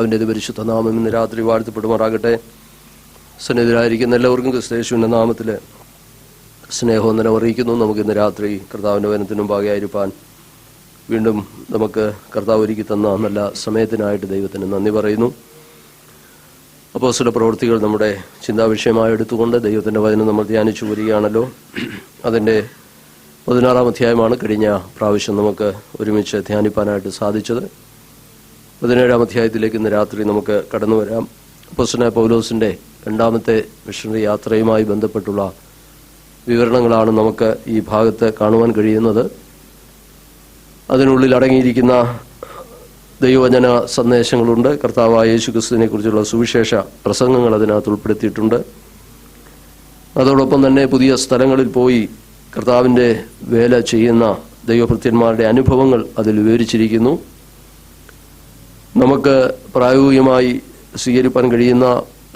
അവൻ്റെ പരിശുദ്ധ നാമം ഇന്ന് രാത്രി വാഴ്ത്തപ്പെടുമാറാകട്ടെ. സന്നിധിയിലായിരിക്കുന്ന എല്ലാവർക്കും ക്രിസ്തയേശുവിൻ്റെ നാമത്തിൽ സ്നേഹവന്ദനം അറിയിക്കുന്നു. നമുക്കിന്ന് രാത്രി കർത്താവിൻ്റെ വചനത്തിന് മുമ്പാകെയായിരിക്കാൻ വീണ്ടും നമുക്ക് കർത്താവ് ഒരുക്കി തന്ന നല്ല സമയത്തിനായിട്ട് ദൈവത്തിന് നന്ദി പറയുന്നു. അപ്പോസ്തല പ്രവൃത്തികൾ നമ്മുടെ ചിന്താവിഷയമായി എടുത്തുകൊണ്ട് ദൈവത്തിൻ്റെ വചനം നമ്മൾ ധ്യാനിച്ചു വരികയാണല്ലോ. അതിൻ്റെ 16-ാം അധ്യായമാണ് കഴിഞ്ഞ പ്രാവശ്യം നമുക്ക് ഒരുമിച്ച് ധ്യാനിപ്പാനായിട്ട് സാധിച്ചത്. 17-ാം അധ്യായത്തിലേക്ക് ഇന്ന് രാത്രി നമുക്ക് കടന്നു വരാം. അപ്പോസ്തലനായ പൗലോസിൻ്റെ രണ്ടാമത്തെ മിഷണറി യാത്രയുമായി ബന്ധപ്പെട്ടുള്ള വിവരണങ്ങളാണ് നമുക്ക് ഈ ഭാഗത്ത് കാണുവാൻ കഴിയുന്നത്. അതിനുള്ളിൽ അടങ്ങിയിരിക്കുന്ന ദൈവവചന സന്ദേശങ്ങളുണ്ട്. കർത്താവായ യേശുക്രിസ്തുവിനെ കുറിച്ചുള്ള സുവിശേഷ പ്രസംഗങ്ങൾ അതിനകത്ത് ഉൾപ്പെടുത്തിയിട്ടുണ്ട്. അതോടൊപ്പം തന്നെ പുതിയ സ്ഥലങ്ങളിൽ പോയി കർത്താവിൻ്റെ വേല ചെയ്യുന്ന ദൈവഭൃത്യന്മാരുടെ അനുഭവങ്ങൾ അതിൽ വിവരിച്ചിരിക്കുന്നു. നമുക്ക് പ്രായോഗികമായി സ്വീകരിപ്പാൻ കഴിയുന്ന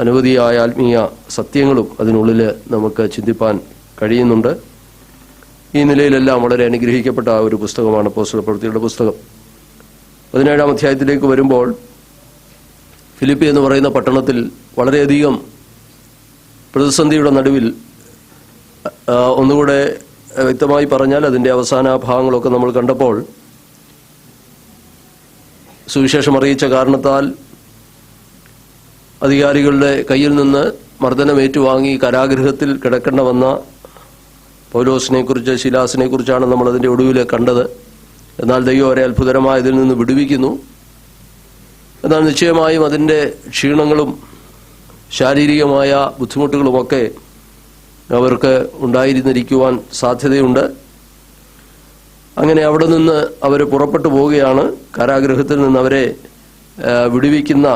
അനവധിയായ ആത്മീയ സത്യങ്ങളും അതിനുള്ളിൽ നമുക്ക് ചിന്തിപ്പാൻ കഴിയുന്നുണ്ട്. ഈ നിലയിലെല്ലാം വളരെ അനുഗ്രഹിക്കപ്പെട്ട ഒരു പുസ്തകമാണ് അപ്പോസ്തല പ്രവൃത്തികളുടെ പുസ്തകം. 17-ാം അധ്യായത്തിലേക്ക് വരുമ്പോൾ ഫിലിപ്പി എന്ന് പറയുന്ന പട്ടണത്തിൽ വളരെയധികം പ്രതിസന്ധിയുടെ നടുവിൽ, ഒന്നുകൂടെ വ്യക്തമായി പറഞ്ഞാൽ അതിൻ്റെ അവസാന ഭാഗങ്ങളൊക്കെ നമ്മൾ കണ്ടപ്പോൾ, സുവിശേഷം അറിയിച്ച കാരണത്താൽ അധികാരികളുടെ കയ്യിൽ നിന്ന് മർദ്ദനം ഏറ്റുവാങ്ങി കാരാഗൃഹത്തിൽ കിടക്കേണ്ട വന്ന പൗലോസിനെ കുറിച്ച്, ശീലാസിനെ കുറിച്ചാണ് നമ്മൾ അതിൻ്റെ ഒടുവിൽ കണ്ടത്. എന്നാൽ ദൈവം അവരെ അത്ഭുതകരമായ ഇതിൽ നിന്ന് വിടുവിക്കുന്നു. എന്നാൽ നിശ്ചയമായും അതിൻ്റെ ക്ഷീണങ്ങളും ശാരീരികമായ ബുദ്ധിമുട്ടുകളുമൊക്കെ അവർക്ക് ഉണ്ടായിരുന്നിരിക്കുവാൻ സാധ്യതയുണ്ട്. അങ്ങനെ അവിടെ നിന്ന് അവർ പുറപ്പെട്ടു പോവുകയാണ്. കാരാഗൃഹത്തിൽ നിന്ന് അവരെ വിടുവിക്കുന്ന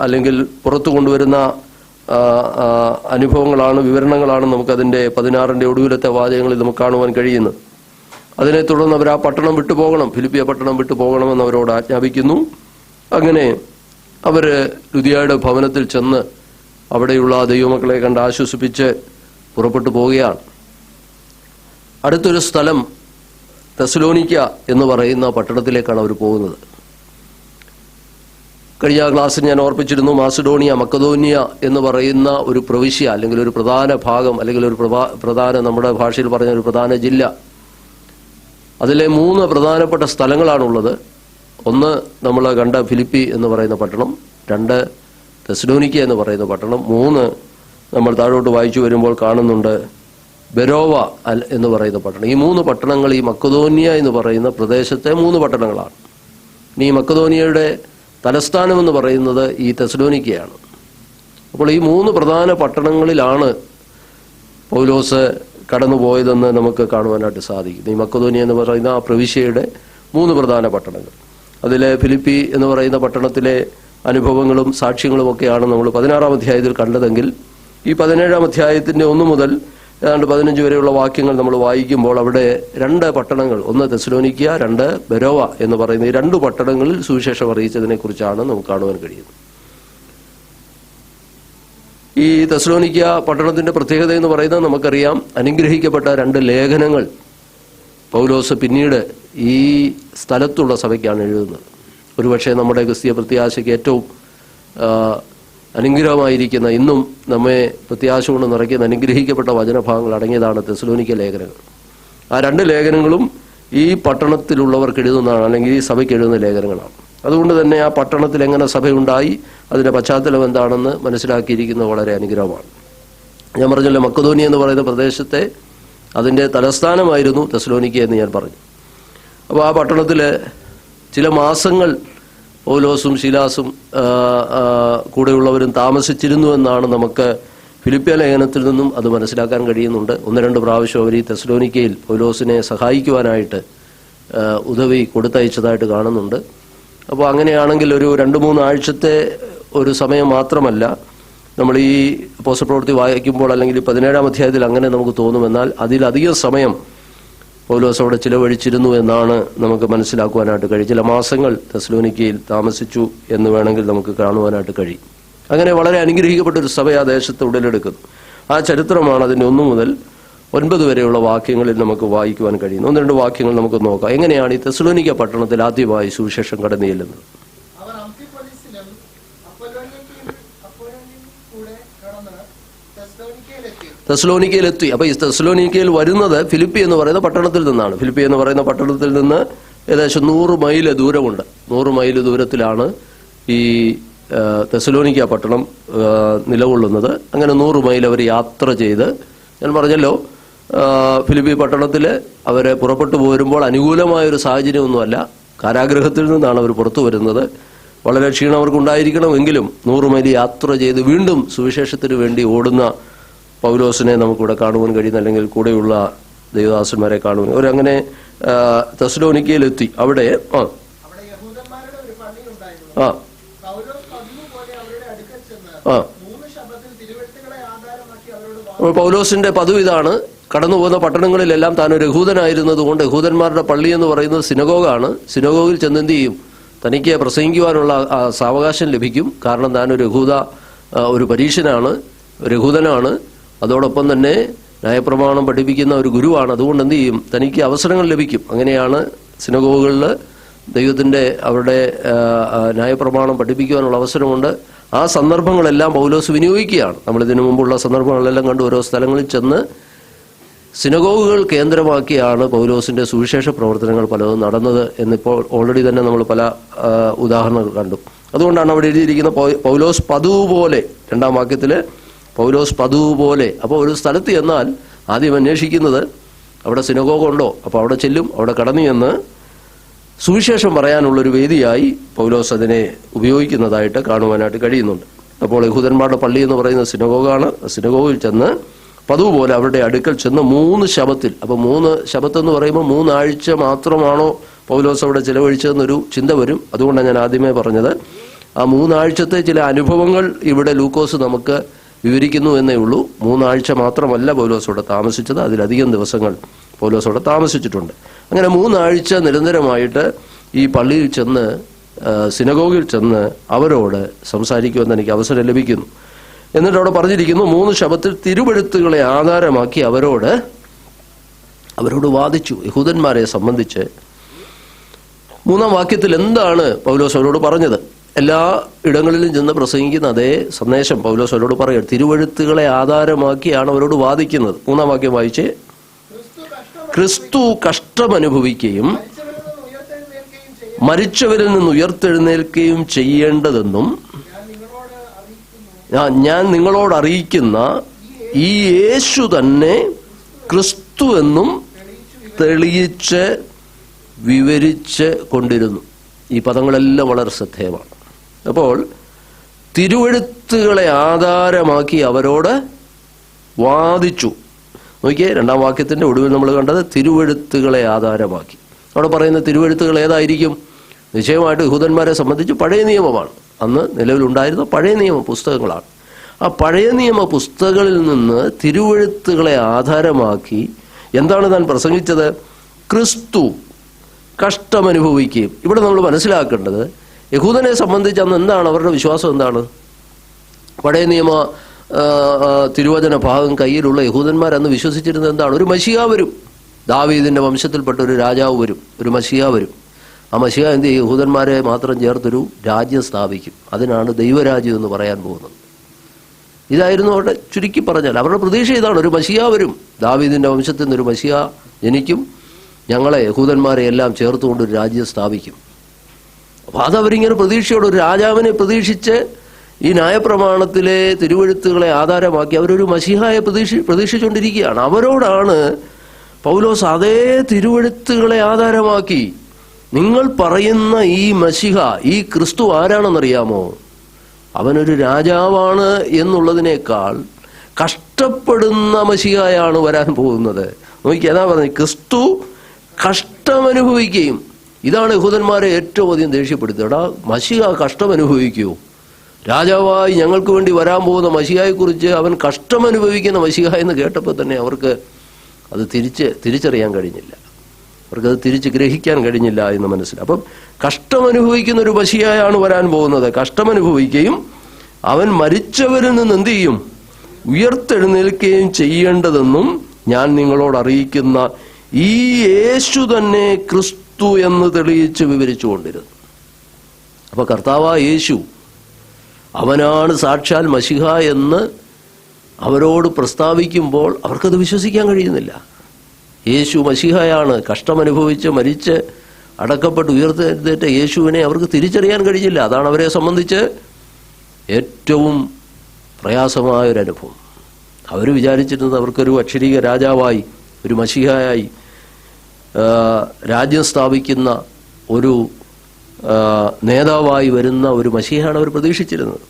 അല്ലെങ്കിൽ പുറത്തു കൊണ്ടുവരുന്ന അനുഭവങ്ങളാണ്, വിവരണങ്ങളാണ് നമുക്കതിൻ്റെ 16-ന്റെ ഒടുവിലത്തെ വാചകങ്ങളിൽ നമുക്ക് കാണുവാൻ കഴിയുന്നത്. അതിനെ തുടർന്ന് അവർ ആ പട്ടണം വിട്ടുപോകണം, ഫിലിപ്പിയ പട്ടണം വിട്ടുപോകണമെന്ന് അവരോട് ആജ്ഞാപിക്കുന്നു. അങ്ങനെ അവർ ലുദിയയുടെ ഭവനത്തിൽ ചെന്ന് അവിടെയുള്ള ദൈവമക്കളെ കണ്ട് ആശ്വസിപ്പിച്ച് പുറപ്പെട്ടു പോവുകയാണ്. അടുത്തൊരു സ്ഥലം തെസ്സലോനിക്ക എന്ന് പറയുന്ന പട്ടണത്തിലേക്കാണ് അവർ പോകുന്നത്. കഴിഞ്ഞ ക്ലാസ്സിൽ ഞാൻ ഓർപ്പിച്ചിരുന്നു, മാസിഡോണിയ, മക്കദോനിയ എന്ന് പറയുന്ന ഒരു പ്രവിശ്യ അല്ലെങ്കിൽ ഒരു പ്രധാന ഭാഗം അല്ലെങ്കിൽ ഒരു പ്രധാന, നമ്മുടെ ഭാഷയിൽ പറഞ്ഞ ഒരു പ്രധാന ജില്ല, അതിലെ 3 പ്രധാനപ്പെട്ട സ്ഥലങ്ങളാണുള്ളത്. ഒന്ന് നമ്മൾ കണ്ട ഫിലിപ്പി എന്ന് പറയുന്ന പട്ടണം, 2 തെസ്സലോനിക്ക എന്ന് പറയുന്ന പട്ടണം, 3 നമ്മൾ താഴോട്ട് വായിച്ചു വരുമ്പോൾ കാണുന്നുണ്ട് ബെരോവ എന്ന് പറയുന്ന പട്ടണം. ഈ 3 പട്ടണങ്ങൾ ഈ മക്കദോനിയ എന്ന് പറയുന്ന പ്രദേശത്തെ 3 പട്ടണങ്ങളാണ്. ഇനി ഈ മക്കദോനിയയുടെ തലസ്ഥാനം എന്ന് പറയുന്നത് ഈ തെസ്സലോനിക്കയാണ്. അപ്പോൾ ഈ 3 പ്രധാന പട്ടണങ്ങളിലാണ് പൗലോസ് കടന്നുപോയതെന്ന് നമുക്ക് കാണുവാനായിട്ട് സാധിക്കും. ഈ മക്കദോനിയ എന്ന് പറയുന്ന ആ പ്രവിശ്യയുടെ 3 പ്രധാന പട്ടണങ്ങൾ, അതിലെ ഫിലിപ്പി എന്ന് പറയുന്ന പട്ടണത്തിലെ അനുഭവങ്ങളും സാക്ഷ്യങ്ങളും ഒക്കെയാണ് നമ്മൾ 16-ാം അധ്യായത്തിൽ കണ്ടതെങ്കിൽ, ഈ 17-ാം അധ്യായത്തിൻ്റെ 1 മുതൽ ഏതാണ്ട് 15 വരെയുള്ള വാക്യങ്ങൾ നമ്മൾ വായിക്കുമ്പോൾ അവിടെ 2 പട്ടണങ്ങൾ, ഒന്ന് തെസ്സലോനിക്ക, 2 ബെരോവ എന്ന് പറയുന്ന ഈ 2 പട്ടണങ്ങളിൽ സുവിശേഷം അറിയിച്ചതിനെ കുറിച്ചാണ് നമുക്ക് കാണുവാൻ കഴിയുന്നത്. ഈ തെസ്സലോനിക്ക പട്ടണത്തിന്റെ പ്രത്യേകത എന്ന് പറയുന്നത് നമുക്കറിയാം, അനുഗ്രഹിക്കപ്പെട്ട 2 ലേഖനങ്ങൾ പൗലോസ് പിന്നീട് ഈ സ്ഥലത്തുള്ള സഭയ്ക്കാണ് എഴുതുന്നത്. ഒരുപക്ഷെ നമ്മുടെ ക്രിസ്തീയ പ്രത്യാശയ്ക്ക് ഏറ്റവും അനുഗ്രഹമായിരിക്കുന്ന, ഇന്നും നമ്മെ പ്രത്യാശ കൊണ്ട് നിറയ്ക്കുന്ന അനുഗ്രഹിക്കപ്പെട്ട വചനഭാഗങ്ങൾ അടങ്ങിയതാണ് തെസ്സലോനിക്ക ലേഖനങ്ങൾ. ആ 2 ലേഖനങ്ങളും ഈ പട്ടണത്തിലുള്ളവർക്ക് എഴുതുന്നതാണ്, അല്ലെങ്കിൽ ഈ സഭയ്ക്ക് എഴുതുന്ന ലേഖനങ്ങളാണ്. അതുകൊണ്ട് തന്നെ ആ പട്ടണത്തിൽ എങ്ങനെ സഭയുണ്ടായി, അതിൻ്റെ പശ്ചാത്തലം എന്താണെന്ന് മനസ്സിലാക്കിയിരിക്കുന്നത് വളരെ അനുഗ്രഹമാണ്. ഞാൻ പറഞ്ഞല്ലോ, മക്കദോനിയ എന്ന് പറയുന്ന പ്രദേശത്തെ അതിൻ്റെ തലസ്ഥാനമായിരുന്നു തെസ്സലോനിക്ക എന്ന് ഞാൻ പറഞ്ഞു. അപ്പോൾ ആ പട്ടണത്തിൽ ചില മാസങ്ങൾ പൗലോസും ശീലാസും കൂടെയുള്ളവരും താമസിച്ചിരുന്നു എന്നാണ് നമുക്ക് ഫിലിപ്പിയ ലേഖനത്തിൽ നിന്നും അത് മനസ്സിലാക്കാൻ കഴിയുന്നുണ്ട്. 1-2 പ്രാവശ്യം അവർ ഈ തെസ്സലോനിക്കയിൽ പൗലോസിനെ സഹായിക്കുവാനായിട്ട് ഉദവി കൊടുത്തയച്ചതായിട്ട് കാണുന്നുണ്ട്. അപ്പോൾ അങ്ങനെയാണെങ്കിൽ ഒരു 2-3 ആഴ്ചത്തെ ഒരു സമയം മാത്രമല്ല നമ്മൾ ഈ അപ്പോസ്തല പ്രവൃത്തി വായിക്കുമ്പോൾ, അല്ലെങ്കിൽ 17-ാം അധ്യായത്തിൽ അങ്ങനെ നമുക്ക് തോന്നും. എന്നാൽ അതിലധികം സമയം പൗലോസ് അവിടെ ചിലവഴിച്ചിരുന്നു എന്നാണ് നമുക്ക് മനസ്സിലാക്കുവാനായിട്ട് കഴിയും. ചില മാസങ്ങൾ തെസ്സലോനിക്കയിൽ താമസിച്ചു എന്ന് വേണമെങ്കിൽ നമുക്ക് കാണുവാനായിട്ട് കഴിയും. അങ്ങനെ വളരെ അനുഗ്രഹിക്കപ്പെട്ടൊരു സഭ ആ ദേശത്ത് ഉടലെടുക്കുന്നു. ആ ചരിത്രമാണ് അതിൻ്റെ 1 മുതൽ 9 വരെയുള്ള വാക്യങ്ങളിൽ നമുക്ക് വായിക്കുവാൻ കഴിയുന്നു. 1-2 വാക്യങ്ങൾ നമുക്ക് നോക്കാം. എങ്ങനെയാണ് ഈ തെസ്സലോനിക്ക പട്ടണത്തിൽ ആദ്യമായി സുവിശേഷം കടന്നു ചെല്ലുന്നത്? തെസ്സലോനിക്കയിലെത്തി. അപ്പൊ ഈ തെസ്സലോനിക്കയിൽ വരുന്നത് ഫിലിപ്പി എന്ന് പറയുന്ന പട്ടണത്തിൽ നിന്നാണ്. ഫിലിപ്പി എന്ന് പറയുന്ന പട്ടണത്തിൽ നിന്ന് ഏകദേശം 100 മൈൽ ദൂരമുണ്ട്. 100 മൈൽ ദൂരത്തിലാണ് ഈ തെസ്സലോനിക്ക പട്ടണം നിലകൊള്ളുന്നത്. അങ്ങനെ 100 മൈൽ അവർ യാത്ര ചെയ്ത്, ഞാൻ പറഞ്ഞല്ലോ ഫിലിപ്പി പട്ടണത്തിൽ അവരെ പുറപ്പെട്ടു പോരുമ്പോൾ അനുകൂലമായൊരു സാഹചര്യമൊന്നുമല്ല. കാരാഗ്രഹത്തിൽ നിന്നാണ് അവർ പുറത്തു വരുന്നത്. വളരെ ക്ഷീണം അവർക്കുണ്ടായിരിക്കണമെങ്കിലും 100 മൈൽ യാത്ര ചെയ്ത് വീണ്ടും സുവിശേഷത്തിന് വേണ്ടി ഓടുന്ന പൗലോസിനെ നമുക്കിവിടെ കാണുവാൻ കഴിയുന്ന, അല്ലെങ്കിൽ കൂടെയുള്ള ദൈവദാസന്മാരെ കാണുവാൻ. അവരങ്ങനെ തെസ്സലോനിക്കയിലെത്തി. അവിടെ പൗലോസിന്റെ പതിവ് ഇതാണ്. കടന്നു പോകുന്ന പട്ടണങ്ങളിലെല്ലാം താൻ ഒരു യഹൂദനായിരുന്നത് കൊണ്ട്, യഹൂദന്മാരുടെ പള്ളി എന്ന് പറയുന്നത് സിനഗോഗാണ്. സിനഗോഗിൽ ചെന്ന് എന്ത് ചെയ്യും? തനിക്ക് പ്രസംഗിക്കുവാനുള്ള സാവകാശം ലഭിക്കും. കാരണം താൻ ഒരു പരീക്ഷനാണ്, ഒരു യഹൂദനാണ്. അതോടൊപ്പം തന്നെ ന്യായപ്രമാണം പഠിപ്പിക്കുന്ന ഒരു ഗുരുവാണ്. അതുകൊണ്ട് എന്ത് ചെയ്യും? തനിക്ക് അവസരങ്ങൾ ലഭിക്കും. അങ്ങനെയാണ് സിനഗോഗുകളിൽ ദൈവത്തിന്റെ അവരുടെ ന്യായപ്രമാണം പഠിപ്പിക്കുവാനുള്ള അവസരമുണ്ട്. ആ സന്ദർഭങ്ങളെല്ലാം പൗലോസ് വിനിയോഗിക്കുകയാണ്. നമ്മളിതിനു മുമ്പുള്ള സന്ദർഭങ്ങളെല്ലാം കണ്ടു. ഓരോ സ്ഥലങ്ങളിൽ ചെന്ന് സിനഗോഗുകൾ കേന്ദ്രമാക്കിയാണ് പൗലോസിന്റെ സുവിശേഷ പ്രവർത്തനങ്ങൾ പലതും നടന്നത് എന്നിപ്പോൾ ഓൾറെഡി തന്നെ നമ്മൾ പല ഉദാഹരണങ്ങൾ കണ്ടു. അതുകൊണ്ടാണ് അവിടെ എഴുതിയിരിക്കുന്ന പൗലോസ് പതിവ് പോലെ, 2-ാം വാക്യത്തില് പൗലോസ് പതിവ് പോലെ. അപ്പോൾ ഒരു സ്ഥലത്ത് ചെന്നാൽ ആദ്യം അന്വേഷിക്കുന്നത് അവിടെ സിനഗോഗുണ്ടോ. അപ്പോൾ അവിടെ ചെല്ലും. അവിടെ കടന്നു ചെന്ന് സുവിശേഷം പറയാനുള്ളൊരു വേദിയായി പൗലോസ് അതിനെ ഉപയോഗിക്കുന്നതായിട്ട് കാണുവാനായിട്ട് കഴിയുന്നുണ്ട്. അപ്പോൾ യഹൂദന്മാരുടെ പള്ളി എന്ന് പറയുന്നത് സിനഗോഗാണ്. സിനഗോഗിൽ ചെന്ന് പതിവ് പോലെ അവരുടെ അടുക്കൽ ചെന്ന് 3 ശബത്തിൽ. അപ്പോൾ 3 ശബത്ത് എന്ന് പറയുമ്പോൾ 3 ആഴ്ച മാത്രമാണോ പൗലോസ് അവിടെ ചിലവഴിച്ചതെന്നൊരു ചിന്ത വരും. അതുകൊണ്ടാണ് ഞാൻ ആദ്യമേ പറഞ്ഞത്. ആ 3 ആഴ്ചത്തെ ചില അനുഭവങ്ങൾ ഇവിടെ ലൂക്കോസ് നമുക്ക് വിവരിക്കുന്നു എന്നേ ഉള്ളൂ. 3 ആഴ്ച മാത്രമല്ല പൗലോസ് അവിടെ താമസിച്ചത്, അതിലധികം ദിവസങ്ങൾ പൗലോസ് അവിടെ താമസിച്ചിട്ടുണ്ട്. അങ്ങനെ 3 ആഴ്ച നിരന്തരമായിട്ട് ഈ പള്ളിയിൽ ചെന്ന്, സിനഗോഗിൽ ചെന്ന് അവരോട് സംസാരിക്കുമെന്ന് എനിക്ക് അവസരം ലഭിക്കുന്നു. എന്നിട്ട് അവിടെ പറഞ്ഞിരിക്കുന്നു, 3 ശബത്തിൽ തിരുവെഴുത്തുകളെ ആധാരമാക്കി അവരോട് വാദിച്ചു. യഹൂദന്മാരെ സംബന്ധിച്ച് 3-ാം വാക്യത്തിൽ എന്താണ് പൗലോസ് അവരോട് പറഞ്ഞത്? എല്ലാ ഇടങ്ങളിലും ചെന്ന് പ്രസംഗിക്കുന്ന അതേ സന്ദേശം പൗലോസ് അവരോട് പറയുക. തിരുവെഴുത്തുകളെ ആധാരമാക്കിയാണ് അവരോട് വാദിക്കുന്നത്. 3-ാം വാക്യം വായിച്ച്, ക്രിസ്തു കഷ്ടമനുഭവിക്കുകയും മരിച്ചവരിൽ നിന്ന് ഉയർത്തെഴുന്നേൽക്കുകയും ചെയ്യേണ്ടതെന്നും ഞാൻ നിങ്ങളോട് അറിയിക്കുന്ന ഈ യേശു തന്നെ ക്രിസ്തു എന്നും തെളിയിച്ച് വിവരിച്ച് കൊണ്ടിരുന്നു. ഈ പദങ്ങളെല്ലാം വളരെ ശ്രദ്ധേയമാണ്. അപ്പോൾ തിരുവെഴുത്തുകളെ ആധാരമാക്കി അവരോട് വാദിച്ചു. നോക്കിയേ, 2-ാം വാക്യത്തിന്റെ ഒടുവിൽ നമ്മൾ കണ്ടത് തിരുവെഴുത്തുകളെ ആധാരമാക്കി. അവിടെ പറയുന്ന തിരുവെഴുത്തുകൾ ഏതായിരിക്കും? നിശ്ചയമായിട്ട് യഹൂദന്മാരെ സംബന്ധിച്ച് പഴയ നിയമമാണ്. അന്ന് നിലവിലുണ്ടായിരുന്ന പഴയ നിയമ പുസ്തകങ്ങളാണ്. ആ പഴയ നിയമ പുസ്തകങ്ങളിൽ നിന്ന് തിരുവെഴുത്തുകളെ ആധാരമാക്കി എന്താണ് താൻ പ്രസംഗിച്ചത്? ക്രിസ്തു കഷ്ടമനുഭവിക്കുകയും. ഇവിടെ നമ്മൾ മനസ്സിലാക്കേണ്ടത്, യഹൂദനെ സംബന്ധിച്ച് അന്ന് എന്താണ് അവരുടെ വിശ്വാസം? എന്താണ്? പഴയ നിയമ തിരുവചന ഭാഗം കയ്യിലുള്ള യഹൂദന്മാരന്ന് വിശ്വസിച്ചിരുന്നത് എന്താണ്? ഒരു മശിഹ വരും, ദാവീദിന്റെ വംശത്തിൽപ്പെട്ട ഒരു രാജാവ് വരും, ഒരു മശിഹ വരും. ആ മശിഹ എന്ത് ചെയ്യും? യഹൂദന്മാരെ മാത്രം ചേർത്തൊരു രാജ്യം സ്ഥാപിക്കും. അതിനാണ് ദൈവരാജ്യം എന്ന് പറയാൻ പോകുന്നത്. ഇതായിരുന്നു അവരുടെ, ചുരുക്കി പറഞ്ഞാൽ അവരുടെ പ്രതീക്ഷ ഇതാണ്. ഒരു മശിഹ വരും, ദാവീദിന്റെ വംശത്തിൽ നിന്നൊരു മശിഹ ജനിക്കും, ഞങ്ങളെ യഹൂദന്മാരെ എല്ലാം ചേർത്തുകൊണ്ട് ഒരു രാജ്യം സ്ഥാപിക്കും. അപ്പൊ അതവരിങ്ങനെ പ്രതീക്ഷയോടെ ഒരു രാജാവിനെ പ്രതീക്ഷിച്ച് ഈ ന്യായപ്രമാണത്തിലെ തിരുവെഴുത്തുകളെ ആധാരമാക്കി അവരൊരു മശിഹായെ പ്രതീക്ഷിച്ചുകൊണ്ടിരിക്കുകയാണ്. അവരോടാണ് പൗലോസ് അതേ തിരുവെഴുത്തുകളെ ആധാരമാക്കി നിങ്ങൾ പറയുന്ന ഈ മശിഹ, ഈ ക്രിസ്തു ആരാണെന്നറിയാമോ? അവനൊരു രാജാവാണ് എന്നുള്ളതിനേക്കാൾ കഷ്ടപ്പെടുന്ന മശിഹായാണ് വരാൻ പോകുന്നത്. നോക്കി, അതാ പറഞ്ഞത്, ക്രിസ്തു കഷ്ടമനുഭവിക്കുകയും. ഇതാണ് യഹൂദന്മാരെ ഏറ്റവും അധികം ദേഷ്യപ്പെടുത്തുക. എടാ, മശിഹ കഷ്ടമനുഭവിക്കൂ? രാജാവായി ഞങ്ങൾക്ക് വേണ്ടി വരാൻ പോകുന്ന മശിഹായെക്കുറിച്ച് അവൻ കഷ്ടമനുഭവിക്കുന്ന മശിഹ എന്ന് കേട്ടപ്പോൾ തന്നെ അവർക്ക് അത് തിരിച്ചറിയാൻ കഴിഞ്ഞില്ല. അവർക്കത് തിരിച്ച് ഗ്രഹിക്കാൻ കഴിഞ്ഞില്ല എന്ന് മനസ്സിലായി. അപ്പം കഷ്ടമനുഭവിക്കുന്ന ഒരു മശിഹായാണ് വരാൻ പോകുന്നത്. കഷ്ടമനുഭവിക്കുകയും അവൻ മരിച്ചവരിൽ നിന്ന് എന്ത് ചെയ്യും? ഉയർത്തെഴുന്നേൽക്കുകയും ചെയ്യേണ്ടതെന്നും ഞാൻ നിങ്ങളോട് അറിയിക്കുന്ന ഈ യേശു തന്നെ ക്രിസ്തു എന്ന് തെളിയിച്ച് വിവരിച്ചു കൊണ്ടിരുന്നു. അപ്പൊ കർത്താവായ യേശു അവനാണ് സാക്ഷാൽ മശിഹ എന്ന് അവരോട് പ്രസ്താവിക്കുമ്പോൾ അവർക്കത് വിശ്വസിക്കാൻ കഴിയുന്നില്ല. യേശു മശിഹയാണ്, കഷ്ടമനുഭവിച്ച് മരിച്ച് അടക്കപ്പെട്ട് ഉയർത്തെഴുന്നേറ്റ യേശുവിനെ അവർക്ക് തിരിച്ചറിയാൻ കഴിഞ്ഞില്ല. അതാണ് അവരെ സംബന്ധിച്ച് ഏറ്റവും പ്രയാസമായൊരനുഭവം. അവർ വിചാരിച്ചിരുന്നത് അവർക്കൊരു അക്ഷരീക രാജാവായി, ഒരു മശിഹയായി രാജ്യം സ്ഥാപിക്കുന്ന ഒരു നേതാവായി വരുന്ന ഒരു മശിഹയാണ് അവർ പ്രതീക്ഷിച്ചിരുന്നത്.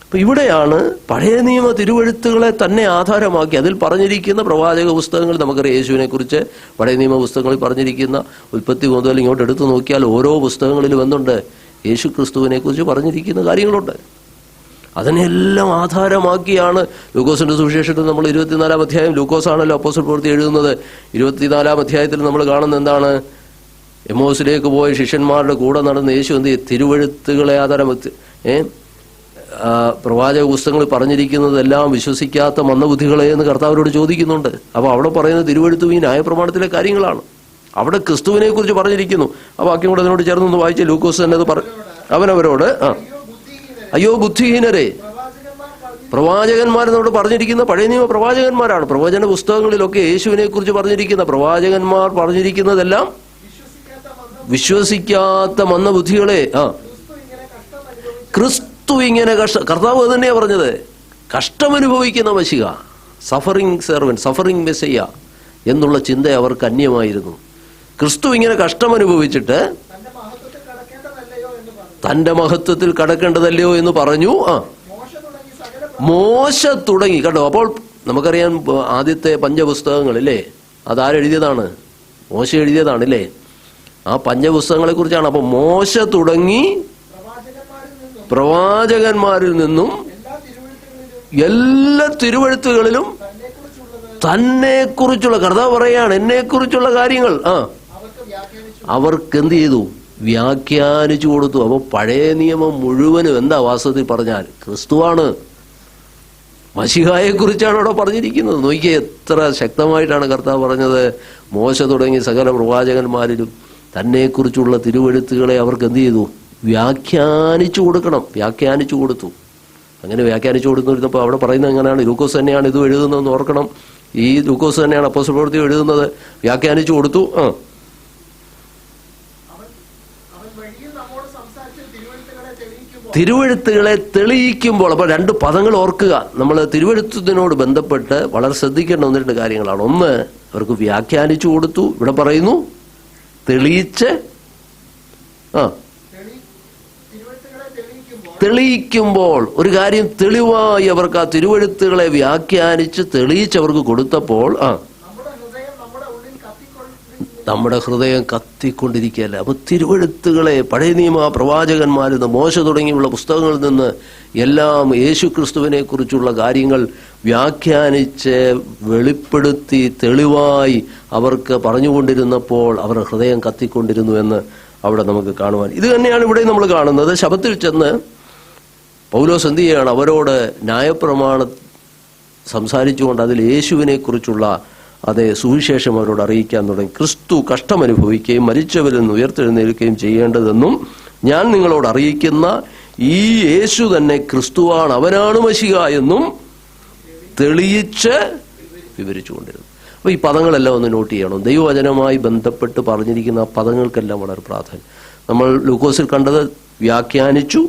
അപ്പം ഇവിടെയാണ് പഴയ നിയമ തിരുവെഴുത്തുകളെ തന്നെ ആധാരമാക്കി അതിൽ പറഞ്ഞിരിക്കുന്ന പ്രവാചക പുസ്തകങ്ങൾ, നമുക്കറിയാം യേശുവിനെ കുറിച്ച് പഴയ നിയമ പുസ്തകങ്ങളിൽ പറഞ്ഞിരിക്കുന്ന ഉൽപ്പത്തി മുതൽ ഇങ്ങോട്ട് എടുത്തു നോക്കിയാൽ ഓരോ പുസ്തകങ്ങളിലും എന്തുണ്ട്? യേശു ക്രിസ്തുവിനെ കുറിച്ച് പറഞ്ഞിരിക്കുന്ന കാര്യങ്ങളുണ്ട്. അതിനെല്ലാം ആധാരമാക്കിയാണ് ലൂക്കോസിന്റെ സുവിശേഷത്തിൽ നമ്മൾ 24-ാം അധ്യായം, ലൂക്കോസാണല്ലോ അപ്പോസ്തല പ്രവൃത്തി എഴുതുന്നത്, 24-ാം അധ്യായത്തിൽ നമ്മൾ കാണുന്ന എന്താണ്? എമ്മോസിലേക്ക് പോയ ശിഷ്യന്മാരുടെ കൂടെ നടന്ന യേശു എന്ത് ചെയ്യും? തിരുവെഴുത്തുകളെ ആധാരമെത്തി പ്രവാചക പുസ്തകങ്ങളിൽ പറഞ്ഞിരിക്കുന്നതെല്ലാം വിശ്വസിക്കാത്ത മന്ദബുദ്ധികളെ എന്ന് കർത്താവരോട് ചോദിക്കുന്നുണ്ട്. അപ്പോൾ അവിടെ പറയുന്നത് തിരുവെഴുത്തും ഈ ന്യായപ്രമാണത്തിലെ കാര്യങ്ങളാണ്. അവിടെ ക്രിസ്തുവിനെ കുറിച്ച് പറഞ്ഞിരിക്കുന്നു. ആ വാക്യം കൂടെ അതിനോട് ചേർന്നൊന്ന് വായിച്ച് ലൂക്കോസ് തന്നെ അത് അവനവരോട് അയ്യോ ബുദ്ധിഹീനരെ, പ്രവാചകന്മാരെന്നോട് പറഞ്ഞിരിക്കുന്ന പഴയ നിയമ പ്രവാചകന്മാരാണ്. പ്രവചന പുസ്തകങ്ങളിലൊക്കെ യേശുവിനെ കുറിച്ച് പറഞ്ഞിരിക്കുന്ന പ്രവാചകന്മാർ പറഞ്ഞിരിക്കുന്നതെല്ലാം വിശ്വസിക്കാത്ത മന്ദബുദ്ധികളെ. ക്രിസ്തു ഇങ്ങനെ കർത്താവ് തന്നെയാ പറഞ്ഞത്, കഷ്ടമനുഭവിക്കുന്ന മശിഹ, സഫറിംഗ് സെർവന്റ്, സഫറിംഗ് മെസ്സയ്യ എന്നുള്ള ചിന്ത അവർക്ക് അന്യമായിരുന്നു. ക്രിസ്തു ഇങ്ങനെ കഷ്ടമനുഭവിച്ചിട്ട് തന്റെ മഹത്വത്തിൽ കടക്കേണ്ടതല്ലയോ എന്ന് പറഞ്ഞു. മോശ തുടങ്ങി കണ്ടോ. അപ്പോൾ നമുക്കറിയാം ആദ്യത്തെ പഞ്ചപുസ്തകങ്ങളില്ലേ, അതാരെഴുതിയതാണ്? മോശ എഴുതിയതാണല്ലേ. ആ പഞ്ചപുസ്തകങ്ങളെ കുറിച്ചാണ്. അപ്പൊ മോശ തുടങ്ങി പ്രവാചകന്മാരിൽ നിന്നും എല്ലാ തിരുവെഴുത്തുകളിലും തന്നെ കുറിച്ചുള്ള, കർത്താവ് പറയാണ് എന്നെ കുറിച്ചുള്ള കാര്യങ്ങൾ അവർക്ക് എന്ത് ചെയ്തു? വ്യാഖ്യാനിച്ചു കൊടുത്തു. അപ്പൊ പഴയ നിയമം മുഴുവനും എന്താ വാസ്തവത്തിൽ പറഞ്ഞാൽ ക്രിസ്തുവാണ്, മശിഹായെ കുറിച്ചാണ് അവിടെ പറഞ്ഞിരിക്കുന്നത്. നോക്കിയേ എത്ര ശക്തമായിട്ടാണ് കർത്താവ് പറഞ്ഞത്. മോശ തുടങ്ങി സകല പ്രവാചകന്മാരിലും തന്നെക്കുറിച്ചുള്ള തിരുവെഴുത്തുകളെ അവർക്ക് എന്ത് ചെയ്തു? വ്യാഖ്യാനിച്ചു കൊടുക്കണം. വ്യാഖ്യാനിച്ചു കൊടുത്തു. അങ്ങനെ വ്യാഖ്യാനിച്ചു കൊടുത്തിരുന്നപ്പോൾ അവിടെ പറയുന്നത് എങ്ങനെയാണ്? ലൂക്കോസ് തന്നെയാണ് ഇത് എഴുതുന്നതെന്ന് ഓർക്കണം. ഈ ലൂക്കോസ് തന്നെയാണ് അപ്പോസ്തല പ്രവൃത്തി എഴുതുന്നത്. വ്യാഖ്യാനിച്ചു കൊടുത്തു. തിരുവെഴുത്തുകളെ തെളിയിക്കുമ്പോൾ, അപ്പോൾ രണ്ട് പദങ്ങൾ ഓർക്കുക. നമ്മൾ തിരുവെഴുത്തിനോട് ബന്ധപ്പെട്ട് വളരെ ശ്രദ്ധിക്കേണ്ട ഒന്ന് രണ്ട് കാര്യങ്ങളാണ്. ഒന്ന്, അവർക്ക് വ്യാഖ്യാനിച്ചു കൊടുത്തു. ഇവിടെ പറയുന്നു തെളിയിച്ച്, തെളിയിക്കുമ്പോൾ ഒരു കാര്യം തെളിവായി അവർക്ക് ആ തിരുവെഴുത്തുകളെ വ്യാഖ്യാനിച്ച് തെളിയിച്ച് അവർക്ക് കൊടുത്തപ്പോൾ നമ്മുടെ ഹൃദയം കത്തിക്കൊണ്ടിരിക്കുകയല്ല. അപ്പൊ തിരുവെഴുത്തുകളെ പഴയ നിയമ പ്രവാചകന്മാരിൽ നിന്ന്, മോശ തുടങ്ങിയുള്ള പുസ്തകങ്ങളിൽ നിന്ന് എല്ലാം യേശു ക്രിസ്തുവിനെ കുറിച്ചുള്ള കാര്യങ്ങൾ വ്യാഖ്യാനിച്ച് വെളിപ്പെടുത്തി തെളിവായി അവർക്ക് പറഞ്ഞുകൊണ്ടിരുന്നപ്പോൾ അവരുടെ ഹൃദയം കത്തിക്കൊണ്ടിരുന്നു എന്ന് അവിടെ നമുക്ക് കാണുവാൻ. ഇത് തന്നെയാണ് ഇവിടെ നമ്മൾ കാണുന്നത്. ശബത്തിൽ ചെന്ന് പൗലോസ് എന്ത് ചെയ്യുകയാണ്? അവരോട് ന്യായപ്രമാണം സംസാരിച്ചുകൊണ്ട് അതിൽ യേശുവിനെ കുറിച്ചുള്ള അതേ സുവിശേഷം അവരോട് അറിയിക്കാൻ തുടങ്ങി. ക്രിസ്തു കഷ്ടമനുഭവിക്കുകയും മരിച്ചവരിൽ നിന്ന് ഉയർത്തെഴുന്നേൽക്കുകയും ചെയ്യേണ്ടതെന്നും ഞാൻ നിങ്ങളോട് അറിയിക്കുന്ന ഈ യേശു തന്നെ ക്രിസ്തുവാണ്, അവനാണ് മശിഹ എന്നും തെളിയിച്ച് വിവരിച്ചുകൊണ്ടിരുന്നു. അപ്പൊ ഈ പദങ്ങളെല്ലാം ഒന്ന് നോട്ട് ചെയ്യണം. ദൈവവചനവുമായി ബന്ധപ്പെട്ട് പറഞ്ഞിരിക്കുന്ന പദങ്ങൾക്കെല്ലാം വളരെ പ്രാധാന്യം. നമ്മൾ ലൂക്കോസിൽ കണ്ടത് വ്യാഖ്യാനിച്ചു,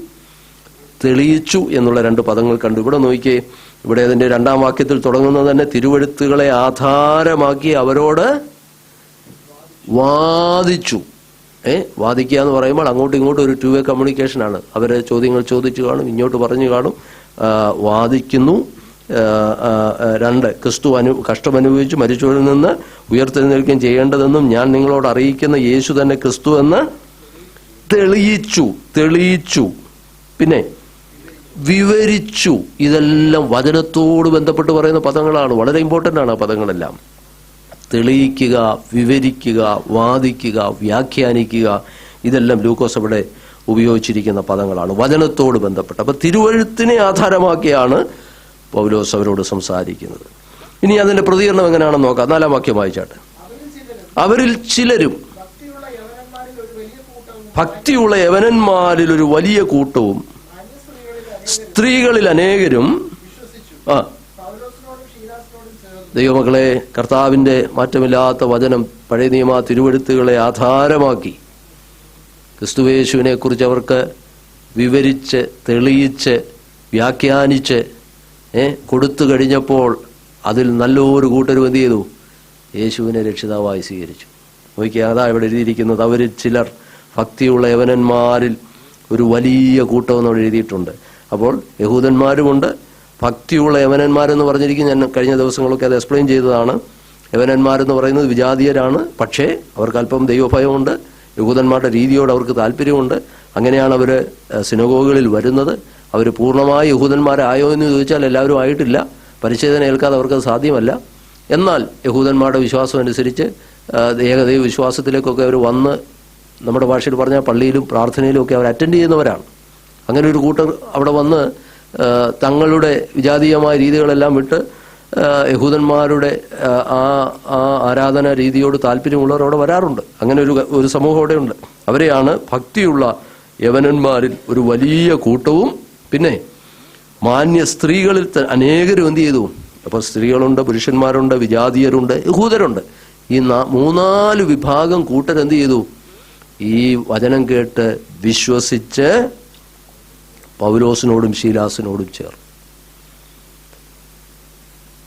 തെളിയിച്ചു എന്നുള്ള രണ്ട് പദങ്ങൾ കണ്ടു. ഇവിടെ നോക്കിയേ, ഇവിടെ അതിന്റെ 2-ാം വാക്യത്തിൽ തുടങ്ങുന്നത് തന്നെ തിരുവെഴുത്തുകളെ ആധാരമാക്കി അവരോട് വാദിച്ചു. വാദിക്കുക എന്ന് പറയുമ്പോൾ അങ്ങോട്ടും ഇങ്ങോട്ടും ഒരു 2-വേ കമ്മ്യൂണിക്കേഷനാണ്. അവര് ചോദ്യങ്ങൾ ചോദിച്ചു കാണും, ഇങ്ങോട്ട് പറഞ്ഞു കാണും, വാദിക്കുന്നു. 2, ക്രിസ്തു കഷ്ടമനുഭവിച്ചു മരിച്ചവരിൽ നിന്ന് ഉയർത്തെഴുന്നേൽക്കുകയും ചെയ്യേണ്ടതെന്നും ഞാൻ നിങ്ങളോട് അറിയിക്കുന്ന യേശു തന്നെ ക്രിസ്തു എന്ന് തെളിയിച്ചു. പിന്നെ വിവരിച്ചു. ഇതെല്ലാം വചനത്തോട് ബന്ധപ്പെട്ട് പറയുന്ന പദങ്ങളാണ്. വളരെ ഇമ്പോർട്ടൻ്റ് ആണ് ആ പദങ്ങളെല്ലാം. തെളിയിക്കുക, വിവരിക്കുക, വാദിക്കുക, വ്യാഖ്യാനിക്കുക, ഇതെല്ലാം ലൂക്കോസ് അവിടെ ഉപയോഗിച്ചിരിക്കുന്ന പദങ്ങളാണ് വചനത്തോട് ബന്ധപ്പെട്ട്. അപ്പൊ തിരുവെഴുത്തിനെ ആധാരമാക്കിയാണ് പൗലോസ് അവരോട് സംസാരിക്കുന്നത്. ഇനി അതിന്റെ പ്രതികരണം എങ്ങനെയാണെന്ന് നോക്കാം. 4-ാം വാക്യം വായിച്ചാട്ടെ. അവരിൽ ചിലരും, ഭക്തിയുള്ള യവനന്മാരിൽ ഒരു വലിയ കൂട്ടവും സ്ത്രീകളിൽ അനേകരും ദൈവമക്കളെ, കർത്താവിന്റെ മാറ്റമില്ലാത്ത വചനം, പഴയ നിയമ തിരുവെഴുത്തുകളെ ആധാരമാക്കി ക്രിസ്തുയേശുവിനെ കുറിച്ച് അവർക്ക് വിവരിച്ച് തെളിയിച്ച് വ്യാഖ്യാനിച്ച് കൊടുത്തു കഴിഞ്ഞപ്പോൾ അതിൽ നല്ലൊരു കൂട്ടരും എന്ത് ചെയ്തു? യേശുവിനെ രക്ഷിതാവായി സ്വീകരിച്ചു. നോക്കിയാൽ അതാ ഇവിടെ എഴുതിയിരിക്കുന്നത്. അവരിൽ ചിലർ ഭക്തിയുള്ള യവനന്മാരിൽ ഒരു വലിയ കൂട്ടമെന്ന് അവിടെ എഴുതിയിട്ടുണ്ട്. അപ്പോൾ യഹൂദന്മാരുമുണ്ട്, ഭക്തിയുള്ള യവനന്മാരെന്ന് പറഞ്ഞിരിക്കും. ഞാൻ കഴിഞ്ഞ ദിവസങ്ങളൊക്കെ അത് എക്സ്പ്ലെയിൻ ചെയ്തതാണ്. യവനന്മാരെന്ന് പറയുന്നത് വിജാതീയരാണ്, പക്ഷേ അവർക്ക് അല്പം ദൈവഭയമുണ്ട്, യഹൂദന്മാരുടെ രീതിയോട് അവർക്ക് താല്പര്യമുണ്ട്. അങ്ങനെയാണ് അവർ സിനഗോഗുകളിൽ വരുന്നത്. അവർ പൂർണ്ണമായി യഹൂദന്മാരായോ എന്ന് ചോദിച്ചാൽ എല്ലാവരും ആയിട്ടില്ല. പരിച്ഛേദന ഏൽക്കാതെ അവർക്കത് സാധ്യമല്ല. എന്നാൽ യഹൂദന്മാരുടെ വിശ്വാസം അനുസരിച്ച് ഏകദൈവ വിശ്വാസത്തിലേക്കൊക്കെ അവർ വന്ന്, നമ്മുടെ ഭാഷയിൽ പറഞ്ഞാൽ പള്ളിയിലും പ്രാർത്ഥനയിലും ഒക്കെ അവർ അറ്റൻഡ് ചെയ്യുന്നവരാണ്. അങ്ങനെ ഒരു കൂട്ടർ അവിടെ വന്ന് തങ്ങളുടെ വിജാതീയമായ രീതികളെല്ലാം വിട്ട് യഹൂദന്മാരുടെ ആ ആരാധന രീതിയോട് താല്പര്യമുള്ളവർ അവിടെ വരാറുണ്ട്. അങ്ങനെ ഒരു സമൂഹം അവിടെ ഉണ്ട്. അവരെയാണ് ഭക്തിയുള്ള യവനന്മാരിൽ ഒരു വലിയ കൂട്ടവും പിന്നെ മാന്യ സ്ത്രീകളിൽ അനേകരും എന്ത് ചെയ്തു? അപ്പോൾ സ്ത്രീകളുണ്ട്, പുരുഷന്മാരുണ്ട്, വിജാതീയരുണ്ട്, യഹൂദരുണ്ട്. ഈ 3-4 വിഭാഗം കൂട്ടരെന്ത് ചെയ്തു? ഈ വചനം കേട്ട് വിശ്വസിച്ച് പൗലോസിനോടും ശീലാസിനോടും ചേർന്നു.